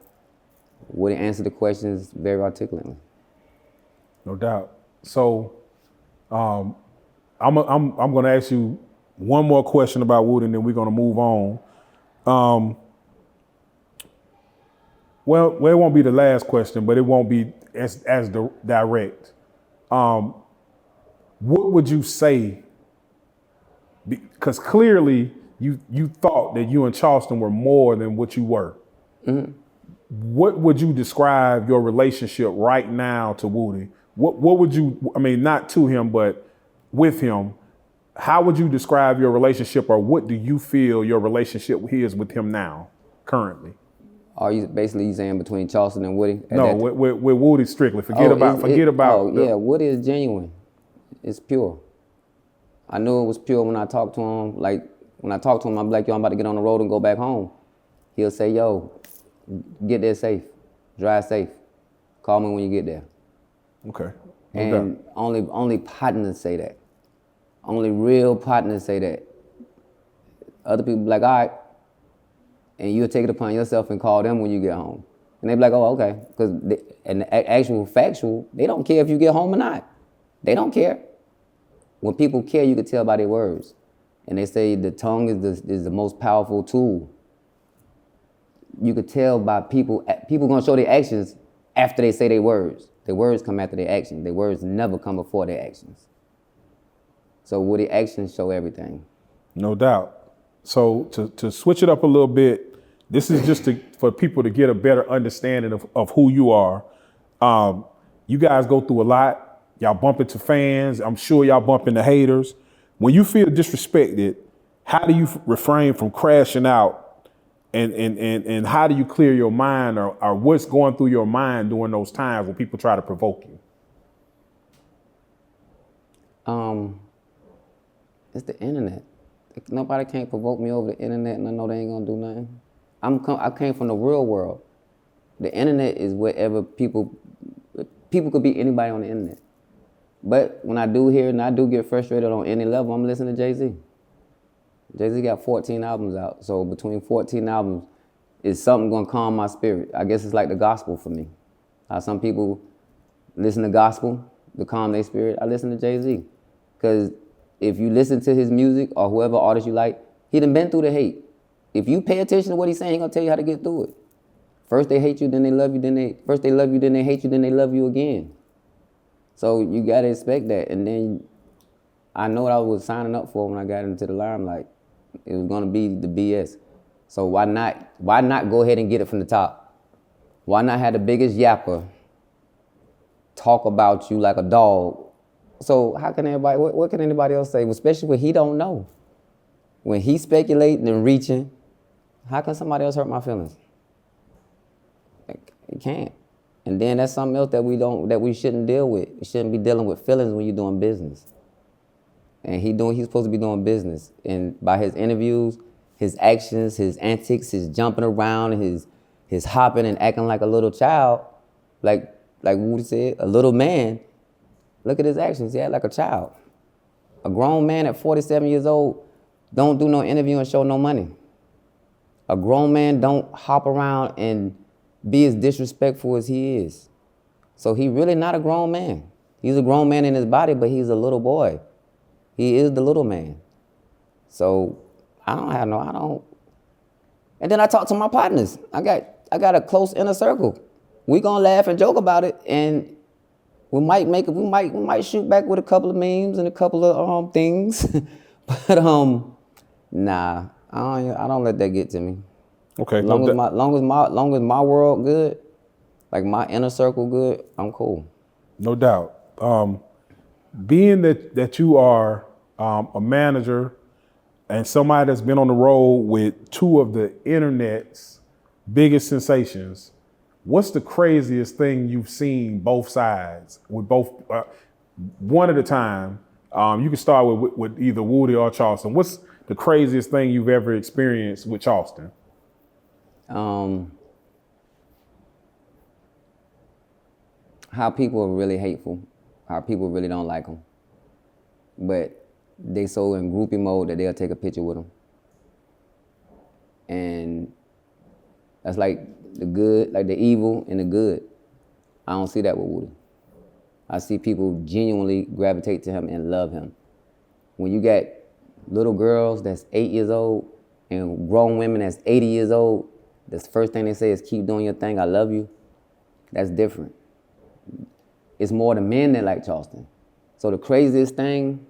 Would he answer the questions very articulately? No doubt. So, I'm going to ask you one more question about Woody, and then we're going to move on. Well, it won't be the last question, but it won't be as direct. What would you say? Because clearly you thought that you and Charleston were more than what you were. Mm-hmm. What would you describe your relationship right now to Woody? What would you, I mean, not to him, but with him, how would you describe your relationship, or what do you feel your relationship is with him now, currently? Are you basically saying between Charleston and Woody? No, with Woody strictly. Forget about. Yeah, Woody is genuine. It's pure. I knew it was pure when I talked to him. Like when I talked to him, I'm like, yo, I'm about to get on the road and go back home. He'll say, yo, get there safe, drive safe. Call me when you get there. Okay. And only partners say that. Only real partners say that. Other people be like, all right, and you'll take it upon yourself and call them when you get home. And they be like, oh, okay. Because and the actual factual, they don't care if you get home or not. They don't care. When people care, you can tell by their words. And they say the tongue is the most powerful tool. You could tell by people gonna show their actions after they say their words. Their words come after their actions. Their words never come before their actions. So Woody actions show everything. No doubt. So to switch it up a little bit, this is just for people to get a better understanding of who you are. You guys go through a lot. Y'all bump into fans. I'm sure y'all bump into haters. When you feel disrespected, how do you refrain from crashing out? And how do you clear your mind, or what's going through your mind during those times when people try to provoke you? It's the internet. Nobody can't provoke me over the internet, and I know they ain't gonna do nothing. I came from the real world. The internet is wherever people could be anybody on the internet. But when I do hear and I do get frustrated on any level, I'm listening to Jay-Z. Jay-Z got 14 albums out. So between 14 albums is something gonna calm my spirit. I guess it's like the gospel for me. Some people listen to gospel to calm their spirit. I listen to Jay-Z. Because if you listen to his music or whoever artist you like, he done been through the hate. If you pay attention to what he's saying, he's gonna tell you how to get through it. First they hate you, then they love you, first they love you, then they hate you, then they love you again. So you gotta expect that. And then I know what I was signing up for when I got into the limelight. It was gonna be the BS. So why not go ahead and get it from the top? Why not have the biggest yapper talk about you like a dog? So how can everybody, what can anybody else say? Especially when he don't know. When he's speculating and reaching, how can somebody else hurt my feelings? It can't. And then that's something else that we shouldn't deal with. You shouldn't be dealing with feelings when you're doing business. And he's supposed to be doing business. And by his interviews, his actions, his antics, his jumping around, his hopping and acting like a little child, like Woody said, a little man. Look at his actions. He act like a child. A grown man at 47 years old don't do no interview and show no money. A grown man don't hop around and be as disrespectful as he is. So he really not a grown man. He's a grown man in his body, but he's a little boy. He is the little man. So I don't. And then I talk to my partners. I got a close inner circle. We gonna laugh and joke about it, and we might shoot back with a couple of memes and a couple of things. But nah, I don't let that get to me. Okay. Long as my world good, like my inner circle good, I'm cool. No doubt. Being that you are a manager and somebody that's been on the road with two of the internet's biggest sensations, what's the craziest thing you've seen both sides with both one at a time? You can start with either Woody or Charleston. What's the craziest thing you've ever experienced with Charleston? How people are really hateful, how people really don't like them, but they so in groupie mode that they'll take a picture with them. And that's like the good, like the evil and the good. I don't see that with Woody. I see people genuinely gravitate to him and love him. When you got little girls that's 8 years old and grown women that's 80 years old, the first thing they say is, keep doing your thing, I love you. That's different. It's more the men that like Charleston. So the craziest thing,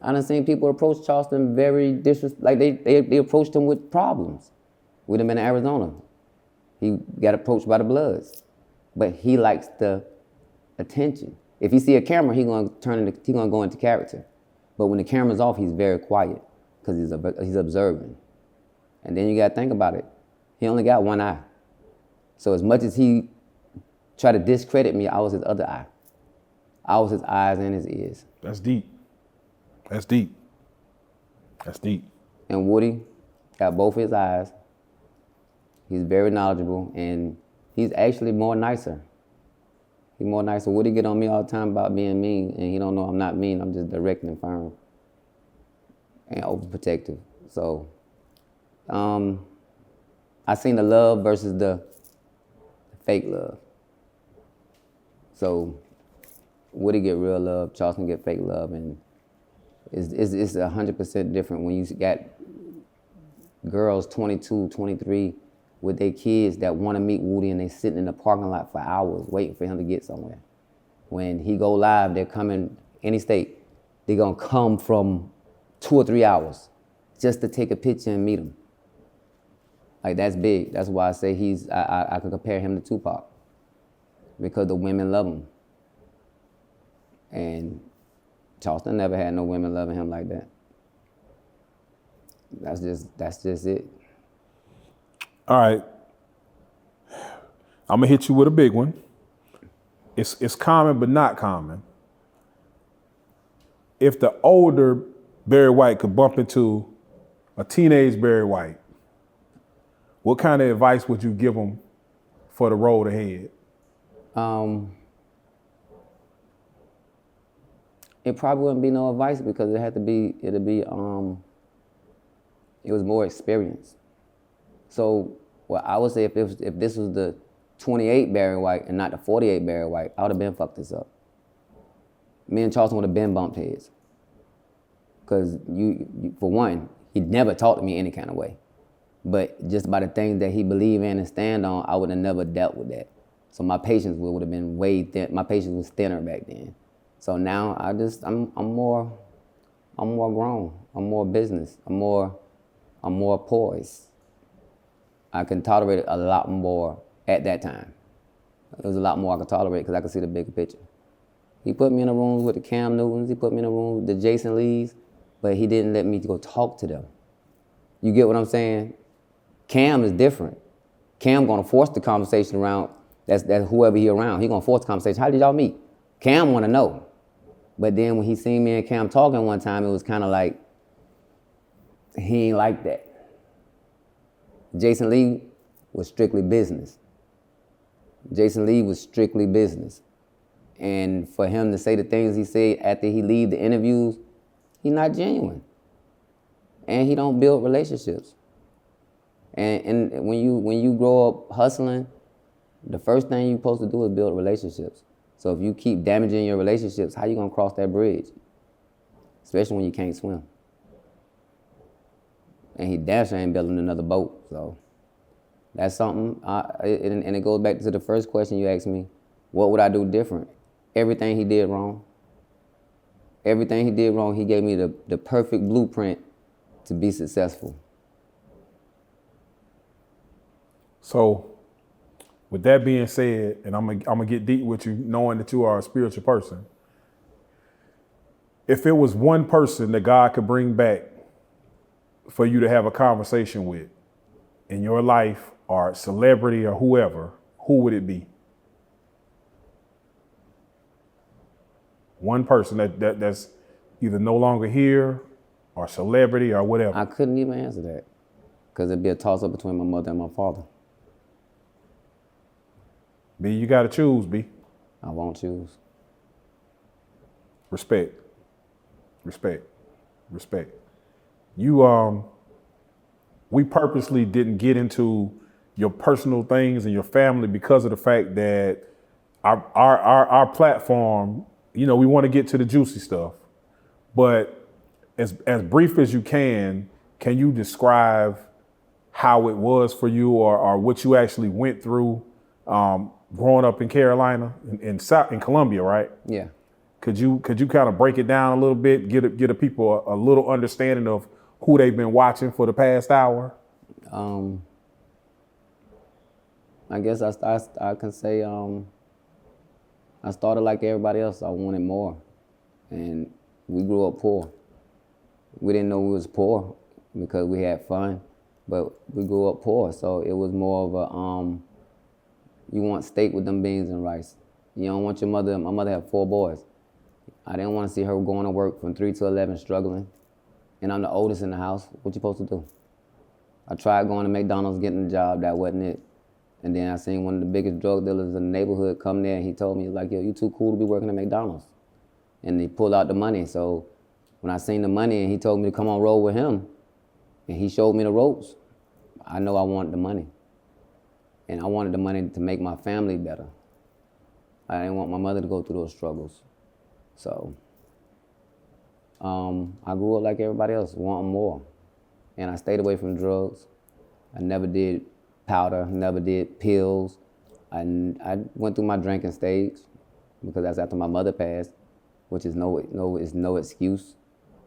I done seen people approach Charleston very like they approached him with problems. With him in Arizona. He got approached by the Bloods. But he likes the attention. If he see a camera, he gonna go into character. But when the camera's off, he's very quiet because he's observing. And then you gotta think about it. He only got one eye. So as much as he tried to discredit me, I was his other eye. I was his eyes and his ears. That's deep. That's deep. That's deep. And Woody got both his eyes. He's very knowledgeable, and he's actually more nicer. He's more nicer. Woody get on me all the time about being mean, and he don't know I'm not mean. I'm just direct and firm and overprotective. So I seen the love versus the fake love. So Woody get real love, Charleston get fake love, and it's 100% different when you got girls 22, 23 with their kids that want to meet Woody and they sitting in the parking lot for hours waiting for him to get somewhere. When he go live, they're coming any state. They're gonna come from 2 or 3 hours just to take a picture and meet him. Like that's big. That's why I say I could compare him to Tupac because the women love him. And Charleston never had no women loving him like that. That's just it. All right. I'm gonna hit you with a big one. It's common but not common. If the older Barry White could bump into a teenage Barry White, what kind of advice would you give him for the road ahead? It probably wouldn't be no advice because it'd be It was more experience. So, well, I would say if this was the 28 Barry White and not the 48 Barry White, I would have been fucked this up. Me and Charleston would have been bumped heads. Because you, for one, he never talked to me any kind of way. But just by the things that he believed in and stand on, I would have never dealt with that. So my patience would have been way thin. My patience was thinner back then. So now I'm more grown. I'm more business. I'm more poised. I can tolerate it a lot more at that time. It was a lot more I could tolerate because I could see the bigger picture. He put me in a room with the Cam Newtons. He put me in a room with the Jason Lees, but he didn't let me go talk to them. You get what I'm saying? Cam is different. Cam gonna force the conversation around. That's whoever he around. He gonna force the conversation. How did y'all meet? Cam wanna know. But then when he seen me and Cam talking one time, it was kind of like he ain't like that. Jason Lee was strictly business. Jason Lee was strictly business. And for him to say the things he said after he leave the interviews, he not genuine. And he don't build relationships. And when you grow up hustling, the first thing you're supposed to do is build relationships. So if you keep damaging your relationships, how you gonna cross that bridge? Especially when you can't swim. And he damn sure ain't building another boat. So that's something, and it goes back to the first question you asked me, what would I do different? Everything he did wrong. Everything he did wrong, he gave me the perfect blueprint to be successful. So, with that being said, and I'm gonna get deep with you, knowing that you are a spiritual person. If it was one person that God could bring back for you to have a conversation with in your life, or celebrity or whoever, who would it be? One person that's either no longer here or celebrity or whatever. I couldn't even answer that because it'd be a toss-up between my mother and my father. B, you gotta choose, B. I won't choose. Respect. You, we purposely didn't get into your personal things and your family because of the fact that our platform, you know, we want to get to the juicy stuff. But as brief as you can you describe how it was for you or what you actually went through growing up in Carolina, in Columbia, right? Yeah. Could you kind of break it down a little bit, get a people a little understanding of who they've been watching for the past hour? I guess I can say I started like everybody else. I wanted more, and we grew up poor. We didn't know we was poor because we had fun, but we grew up poor. So it was more of a you want steak with them beans and rice. You don't want your mother. My mother had 4 boys. I didn't want to see her going to work from 3 to 11 struggling, and I'm the oldest in the house. What you supposed to do? I tried going to McDonald's, getting a job. That wasn't it. And then I seen one of the biggest drug dealers in the neighborhood come there, and he told me, like, yo, you too cool to be working at McDonald's. And he pulled out the money. So when I seen the money and he told me to come on roll with him, and he showed me the ropes, I know I wanted the money. And I wanted the money to make my family better. I didn't want my mother to go through those struggles. So I grew up like everybody else, wanting more. And I stayed away from drugs. I never did powder, never did pills. I went through my drinking stage because that's after my mother passed, which is no excuse.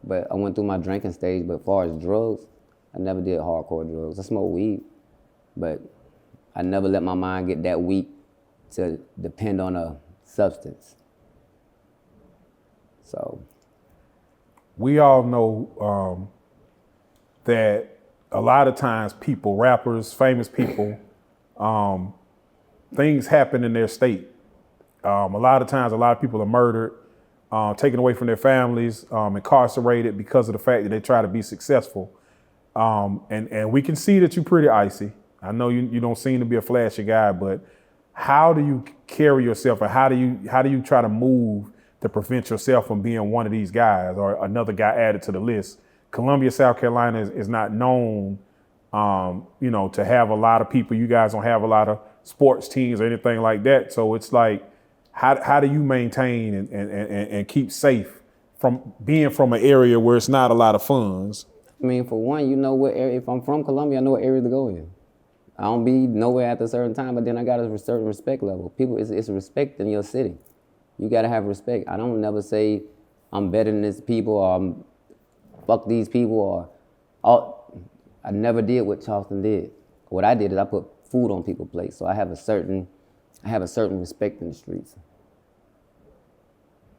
But I went through my drinking stage, but as far as drugs, I never did hardcore drugs. I smoked weed, but I never let my mind get that weak to depend on a substance. So. We all know that a lot of times people, rappers, famous people, things happen in their state. A lot of times, a lot of people are murdered, taken away from their families, incarcerated because of the fact that they try to be successful. And we can see that you're pretty icy. I know you don't seem to be a flashy guy, but how do you carry yourself, or how do you try to move to prevent yourself from being one of these guys or another guy added to the list Columbia, South Carolina is not known, to have a lot of people. You guys don't have a lot of sports teams or anything like that. So it's like, how do you maintain and keep safe from being from an area where it's not a lot of funds? I mean, for one, you know what area, if I'm from Columbia, I know what area to go in. I don't be nowhere at a certain time, but then I got a certain respect level. People, it's respect in your city. You gotta have respect. I don't never say I'm better than this people or I'm fuck these people or I never did what Charleston did. What I did is I put food on people's plates. So I have a certain respect in the streets.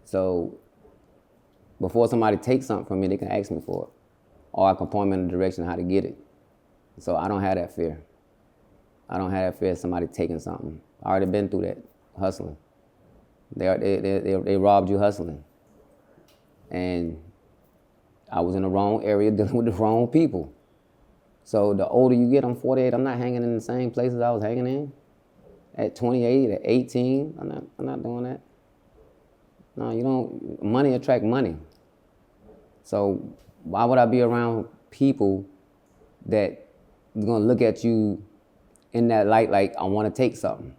So before somebody takes something from me, they can ask me for it. Or I can point them in the direction of how to get it. So I don't have that fear. I don't have that fear of somebody taking something. I already been through that, hustling. They robbed you hustling. And I was in the wrong area dealing with the wrong people. So the older you get, I'm 48, I'm not hanging in the same places I was hanging in. At 28, at 18, I'm not doing that. No, you don't, money attract money. So why would I be around people that gonna look at you in that light like I wanna take something?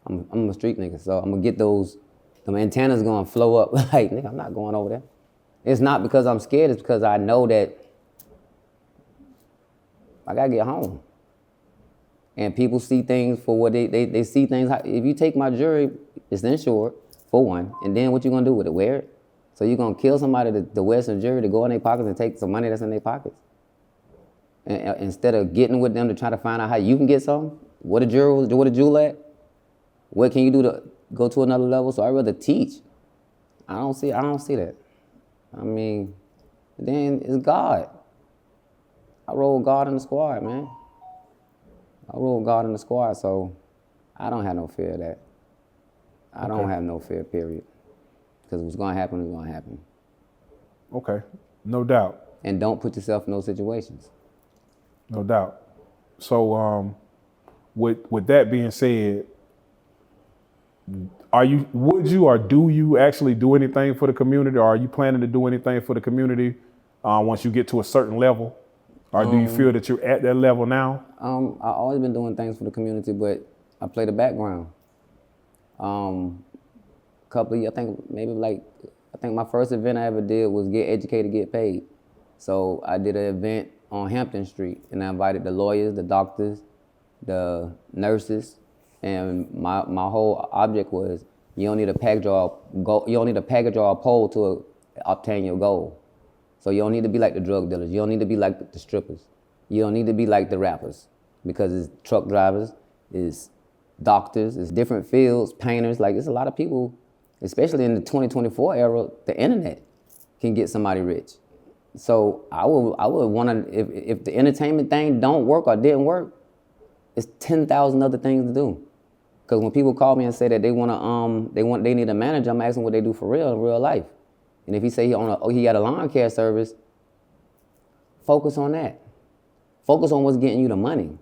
I'm a street nigga, so I'm gonna get them antennas gonna flow up. Like, nigga, I'm not going over there. It's not because I'm scared, it's because I know that I gotta get home. And people see things for what they see things. If you take my jewelry, it's insured, for one, and then what you gonna do with it? Wear it? So you gonna kill somebody to wear some jewelry to go in their pockets and take some money that's in their pockets? And instead of getting with them to try to find out how you can get something, what a jewel at? What can you do to go to another level? So I'd rather teach. I don't see that. I mean, then it's God. I roll God in the squad, man. I roll God in the squad, so I don't have no fear of that. I don't have no fear, period. Because what's gonna happen is gonna happen. Okay, no doubt. And don't put yourself in those situations. No doubt. So, with that being said, would you or do you actually do anything for the community, or are you planning to do anything for the community once you get to a certain level? Or do you feel that you're at that level now? I've always been doing things for the community, but I play the background. Couple of years, I think my first event I ever did was Get Educated, Get Paid. So I did an event on Hampton Street, and I invited the lawyers, the doctors, the nurses, and my whole object was you don't need a package or a pole to obtain your goal. So you don't need to be like the drug dealers. You don't need to be like the strippers. You don't need to be like the rappers, because it's truck drivers, it's doctors, it's different fields, painters. Like, it's a lot of people, especially in the 2024 era, the internet can get somebody rich. So I would want to, if the entertainment thing don't work or didn't work, it's 10,000 other things to do. Because when people call me and say that they need a manager, I'm asking what they do for real in real life. And if he say he got a lawn care service, focus on that. Focus on what's getting you the money.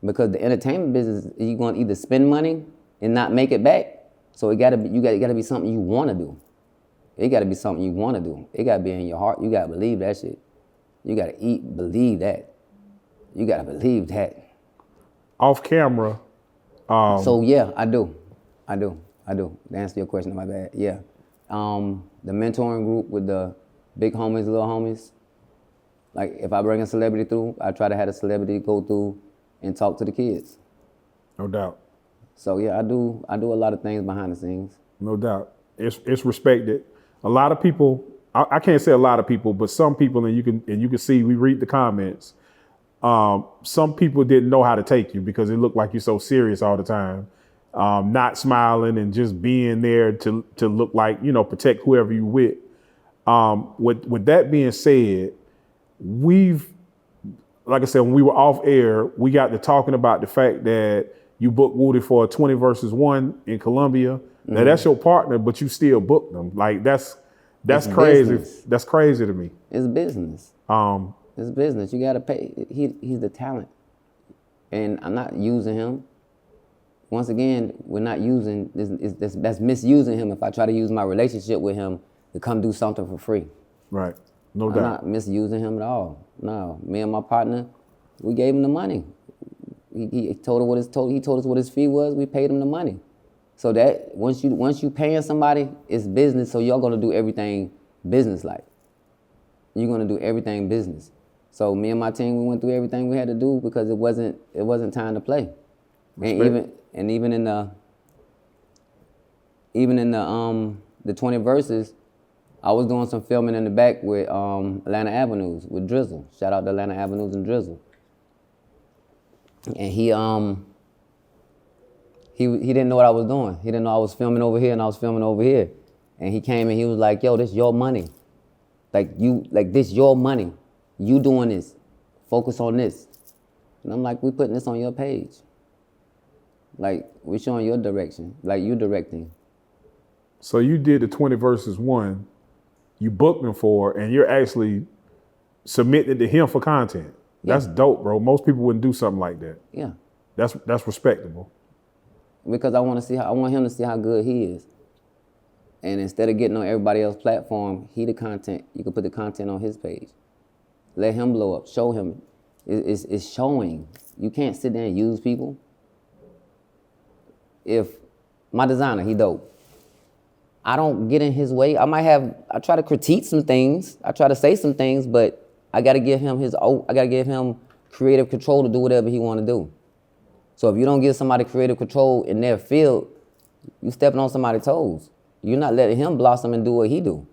Because the entertainment business, you're going to either spend money and not make it back. So it gotta be something you want to do. It got to be something you want to do. It got to be in your heart. You got to believe that shit. You got to believe that. You got to believe that. Off camera. So yeah, I do. To answer your question, my bad. Yeah. The mentoring group with the big homies, little homies. Like, if I bring a celebrity through, I try to have a celebrity go through and talk to the kids. No doubt. So yeah, I do a lot of things behind the scenes. No doubt. It's respected. A lot of people, I can't say a lot of people, but some people, and you can see, we read the comments. Some people didn't know how to take you because it looked like you're so serious all the time. Not smiling and just being there to look like, protect whoever you with. With that being said, like I said, when we were off air, we got to talking about the fact that you booked Woody for a 20 versus 1 in Columbia. Mm-hmm. Now that's your partner, but you still booked them. Like, that's crazy. Business. That's crazy to me. It's business. It's business. You gotta pay. He's the talent, and I'm not using him. Once again, we're not using that's misusing him. If I try to use my relationship with him to come do something for free, right? No I'm doubt. not misusing him at all. No, me and my partner, we gave him the money. He told us what his fee was. We paid him the money. So that once you paying somebody, it's business. So y'all gonna do everything business like. You're gonna do everything business. So me and my team, we went through everything we had to do because it wasn't time to play. Respect. And even in the 20 verses, I was doing some filming in the back with Atlanta Avenues with Drizzle. Shout out to Atlanta Avenues and Drizzle. And he didn't know what I was doing. He didn't know I was filming over here and I was filming over here. And he came and he was like, "Yo, this your money. This your money. You doing this. Focus on this." And I'm like, "We putting this on your page. Like, we showing your direction. Like, you directing." So you did the 20 versus 1, you booked him for, and you're actually submitting it to him for content. That's dope, bro. Most people wouldn't do something like that. Yeah. That's respectable. Because I want him to see how good he is. And instead of getting on everybody else's platform, you can put the content on his page. Let him blow up. Show him. It's showing. You can't sit there and use people. If my designer, he dope. I don't get in his way. I try to critique some things. I try to say some things, but I gotta give him creative control to do whatever he wanna do. So if you don't give somebody creative control in their field, you stepping on somebody's toes. You're not letting him blossom and do what he do.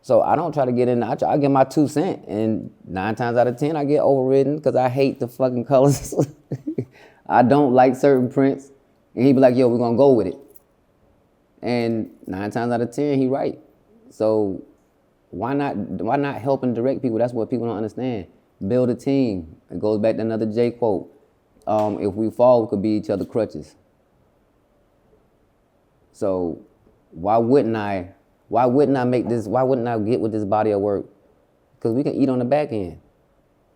So I don't try to get in. I get my 2 cents, and 9 times out of 10, I get overridden because I hate the fucking colors. I don't like certain prints, and he be like, "Yo, we're gonna go with it." And 9 times out of 10, he right. So why not help and direct people? That's what people don't understand. Build a team. It goes back to another J quote. If we fall, we could be each other's crutches. So why wouldn't I get with this body of work? Because we can eat on the back end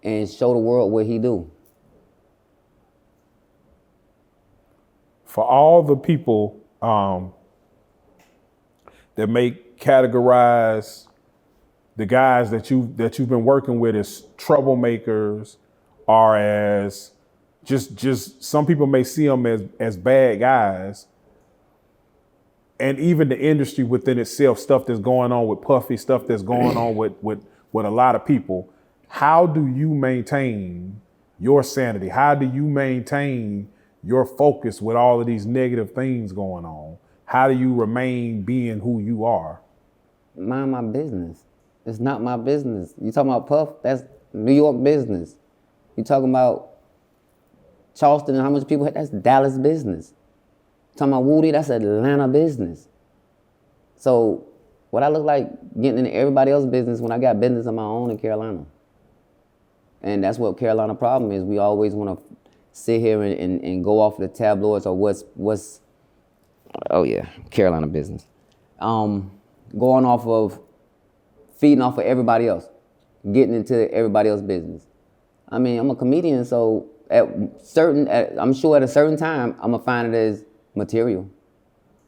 and show the world what he do. For all the people that may categorize the guys that you've been working with as troublemakers, or as just some people may see them as bad guys. And even the industry within itself, stuff that's going on with Puffy, stuff that's going on with a lot of people. How do you maintain your sanity? How do you maintain your focus with all of these negative things going on? How do you remain being who you are? Mind my business. It's not my business. You talking about Puff? That's New York business. You talking about Charleston and how much people, that's Dallas business. Talking about Woody, that's Atlanta business. So what I look like getting into everybody else's business when I got business of my own in Carolina. And that's what Carolina problem is. We always want to sit here and go off the tabloids or what's oh yeah, Carolina business. Going off of, feeding off of everybody else, getting into everybody else's business. I mean, I'm a comedian, so I'm sure at a certain time, I'm gonna find it as material.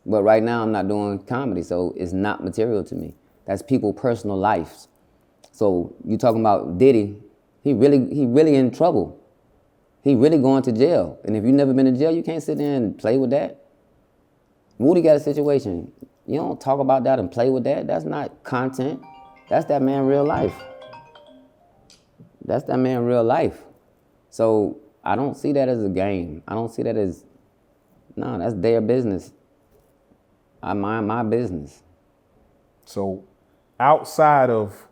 But right now, I'm not doing comedy, so it's not material to me. That's people's personal lives. So you talking about Diddy, he really in trouble. He really going to jail. And if you've never been in jail, you can't sit there and play with that. Woody got a situation. You don't talk about that and play with that. That's not content. That's that man real life. That's that man real life. So I don't see that as a game. I don't see that as, no, that's their business. I mind my business. So outside of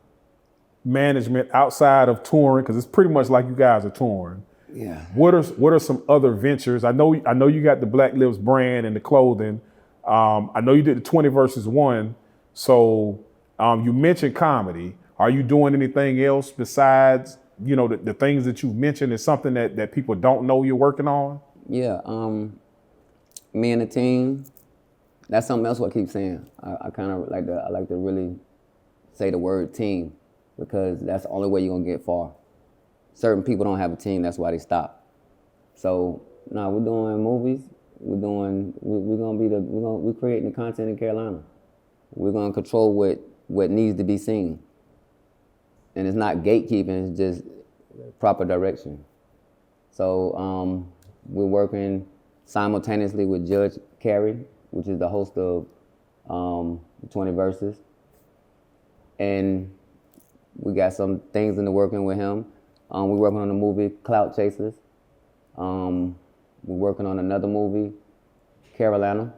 management, outside of touring, because it's pretty much like you guys are touring. Yeah. What are some other ventures? I know you got the Black Lives brand and the clothing. I know you did the 20 versus 1. So you mentioned comedy. Are you doing anything else besides, the things that you've mentioned is something that people don't know you're working on? Yeah. Me and the team, that's something else what I keep saying. I kind of like to really say the word team, because that's the only way you're gonna get far. Certain people don't have a team, that's why they stop. So no, we're doing movies. We're creating the content in Carolina. We're gonna control what needs to be seen. and it's not gatekeeping, it's just proper direction. So we're working simultaneously with Judge Carey, which is the host of 20 Verses. And we got some things in the working with him. We're working on a movie, Clout Chasers. We're working on another movie, Carolina.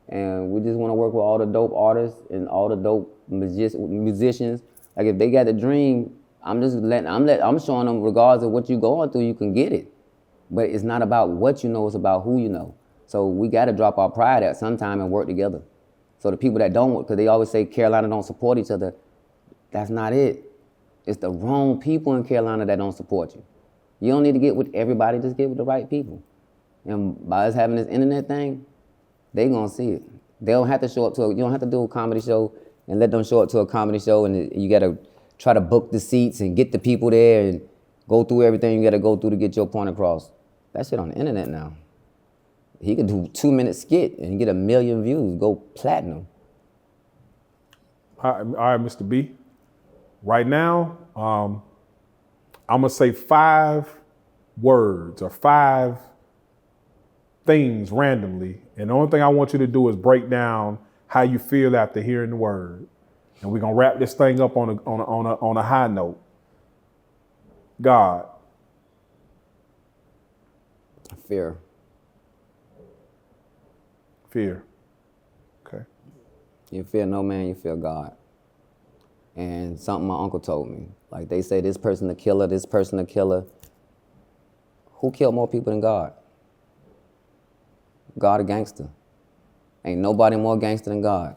And we just want to work with all the dope artists and all the dope musicians. Like if they got a dream, I'm showing them regardless of what you're going through, you can get it. But it's not about what you know, it's about who you know. So we got to drop our pride at some time and work together. So the people that don't, because they always say Carolina don't support each other, that's not it. It's the wrong people in Carolina that don't support you. You don't need to get with everybody, just get with the right people. And by us having this internet thing, they gonna see it. They don't have to show up you don't have to do a comedy show and let them show up to a comedy show and you gotta try to book the seats and get the people there and go through everything you gotta go through to get your point across. That shit on the internet now. He could do a 2-minute skit and get 1 million views, go platinum. All right, Mr. B. Right now, I'm gonna say 5 words or 5 things randomly, and the only thing I want you to do is break down how you feel after hearing the word. And we're gonna wrap this thing up on a high note. God. Fear. Fear. Okay. You fear no man, you fear God. And something my uncle told me, like they say this person a killer, this person a killer. Who killed more people than God? God a gangster. Ain't nobody more gangster than God.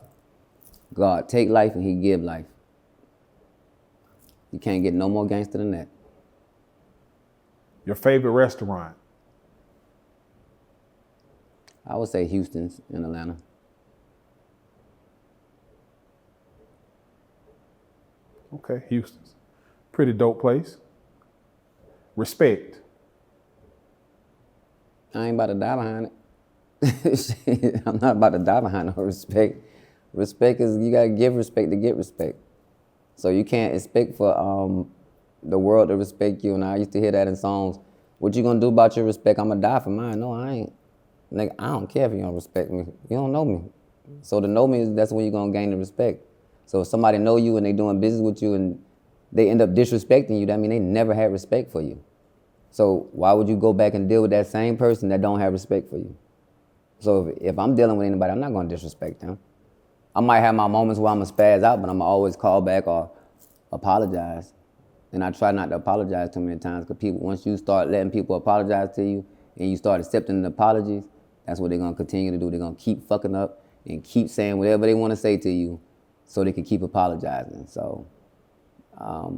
God take life and he give life. You can't get no more gangster than that. Your favorite restaurant? I would say Houston's in Atlanta. Okay, Houston's. Pretty dope place. Respect. I ain't about to die behind it. I'm not about to die behind no respect. Respect is, you gotta give respect to get respect. So you can't expect for the world to respect you. And I used to hear that in songs. What you gonna do about your respect? I'm gonna die for mine. No, I ain't. Like, I don't care if you don't respect me. You don't know me. So to know me, that's when you're gonna gain the respect. So if somebody know you and they doing business with you and they end up disrespecting you, that mean they never had respect for you. So why would you go back and deal with that same person that don't have respect for you? So if I'm dealing with anybody, I'm not gonna disrespect them. I might have my moments where I'm gonna spaz out, but I'm gonna always call back or apologize. And I try not to apologize too many times, because people, once you start letting people apologize to you and you start accepting the apologies, that's what they're gonna continue to do. They're gonna keep fucking up and keep saying whatever they wanna say to you so they can keep apologizing. So, I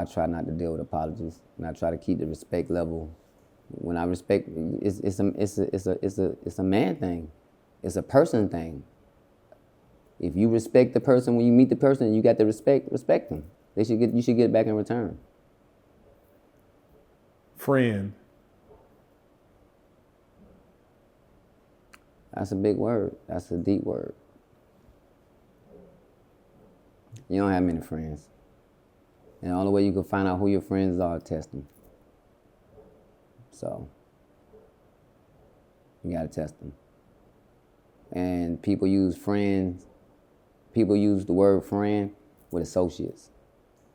try not to deal with apologies, and I try to keep the respect level. When I respect, it's a man thing. It's a person thing. If you respect the person, when you meet the person and you got the respect them. You should get it back in return. Friend. That's a big word. That's a deep word. You don't have many friends. And the only way you can find out who your friends are is test them. So, you gotta test them. And people use the word friend with associates.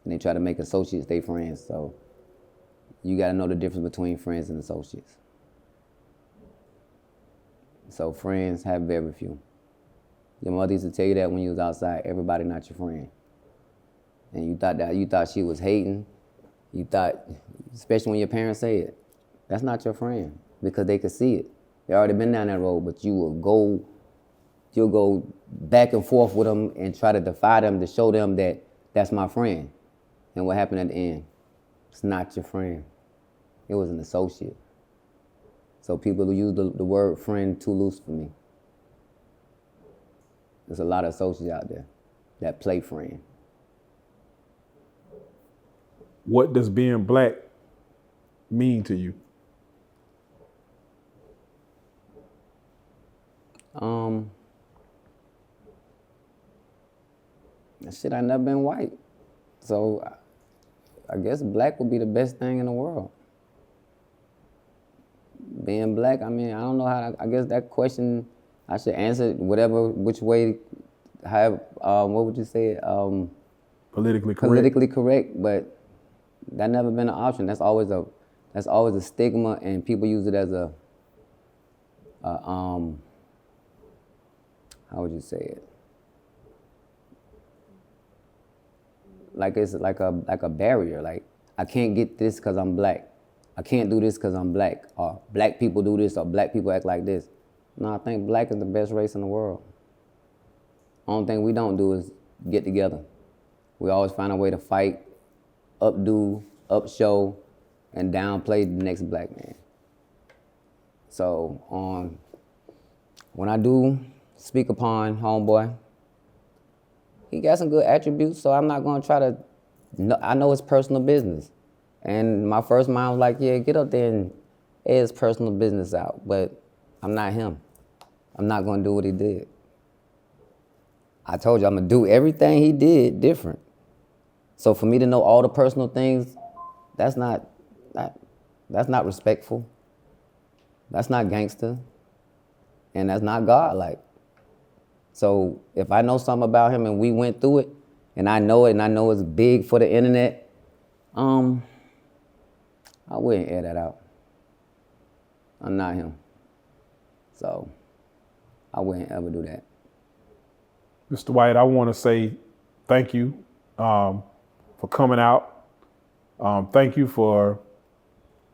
And they try to make associates their friends. So, you gotta know the difference between friends and associates. So friends have very few. Your mother used to tell you that when you was outside, everybody not your friend. And you thought she was hating. You thought, especially when your parents say it, that's not your friend, because they could see it. They already been down that road, but you'll go back and forth with them and try to defy them to show them that that's my friend. And what happened at the end? It's not your friend. It was an associate. So people who use the word friend too loose for me. There's a lot of associates out there that play friend. What does being black mean to you? Shit, I never been white. So I guess black would be the best thing in the world. Being black, I mean, I don't know how, I guess that question, I should answer it which way, however, what would you say? Politically correct. Politically correct, but that never been an option. That's always a stigma, and people use it as how would you say it? Like it's like a barrier. Like I can't get this because I'm black. I can't do this because I'm black. Or black people do this, or black people act like this. No, I think black is the best race in the world. Only thing we don't do is get together. We always find a way to fight, updo, upshow, and downplay the next black man. So when I do speak upon homeboy, he got some good attributes, so I'm not gonna try to, I know it's personal business. And my first mind was like, yeah, get up there and air his personal business out, but I'm not him. I'm not gonna do what he did. I told you I'm gonna do everything he did different. So for me to know all the personal things, that's not respectful. That's not gangster. And that's not God-like. So if I know something about him and we went through it, and I know it's big for the internet, I wouldn't air that out. I'm not him. So I wouldn't ever do that. Mr. White, I want to say thank you for coming out. Thank you for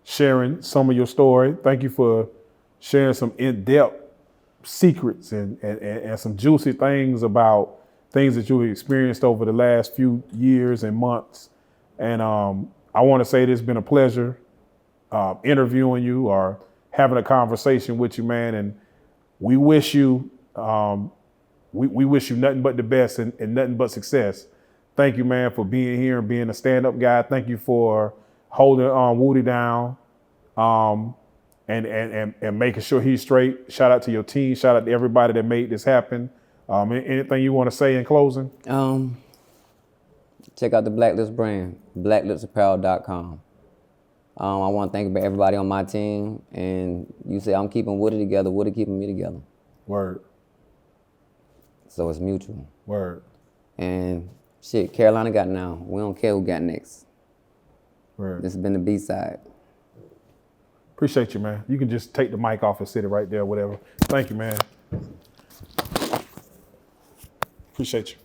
sharing some of your story. Thank you for sharing some in-depth secrets and some juicy things about things that you've experienced over the last few years and months. And I want to say it's been a pleasure interviewing you or having a conversation with you, man. And we wish you we wish you nothing but the best and nothing but success. Thank you, man, for being here and being a stand-up guy. Thank you for holding Woody down and making sure he's straight. Shout out to your team. Shout out to everybody that made this happen. Anything you want to say in closing? Check out the Blacklist brand, blacklipsapparel.com. I want to thank everybody on my team. And you say I'm keeping Woody together, Woody keeping me together. Word. So it's mutual. Word. And shit, Carolina got now. We don't care who got next. Word. This has been the B-side. Appreciate you, man. You can just take the mic off and sit it right there, whatever. Thank you, man. Appreciate you.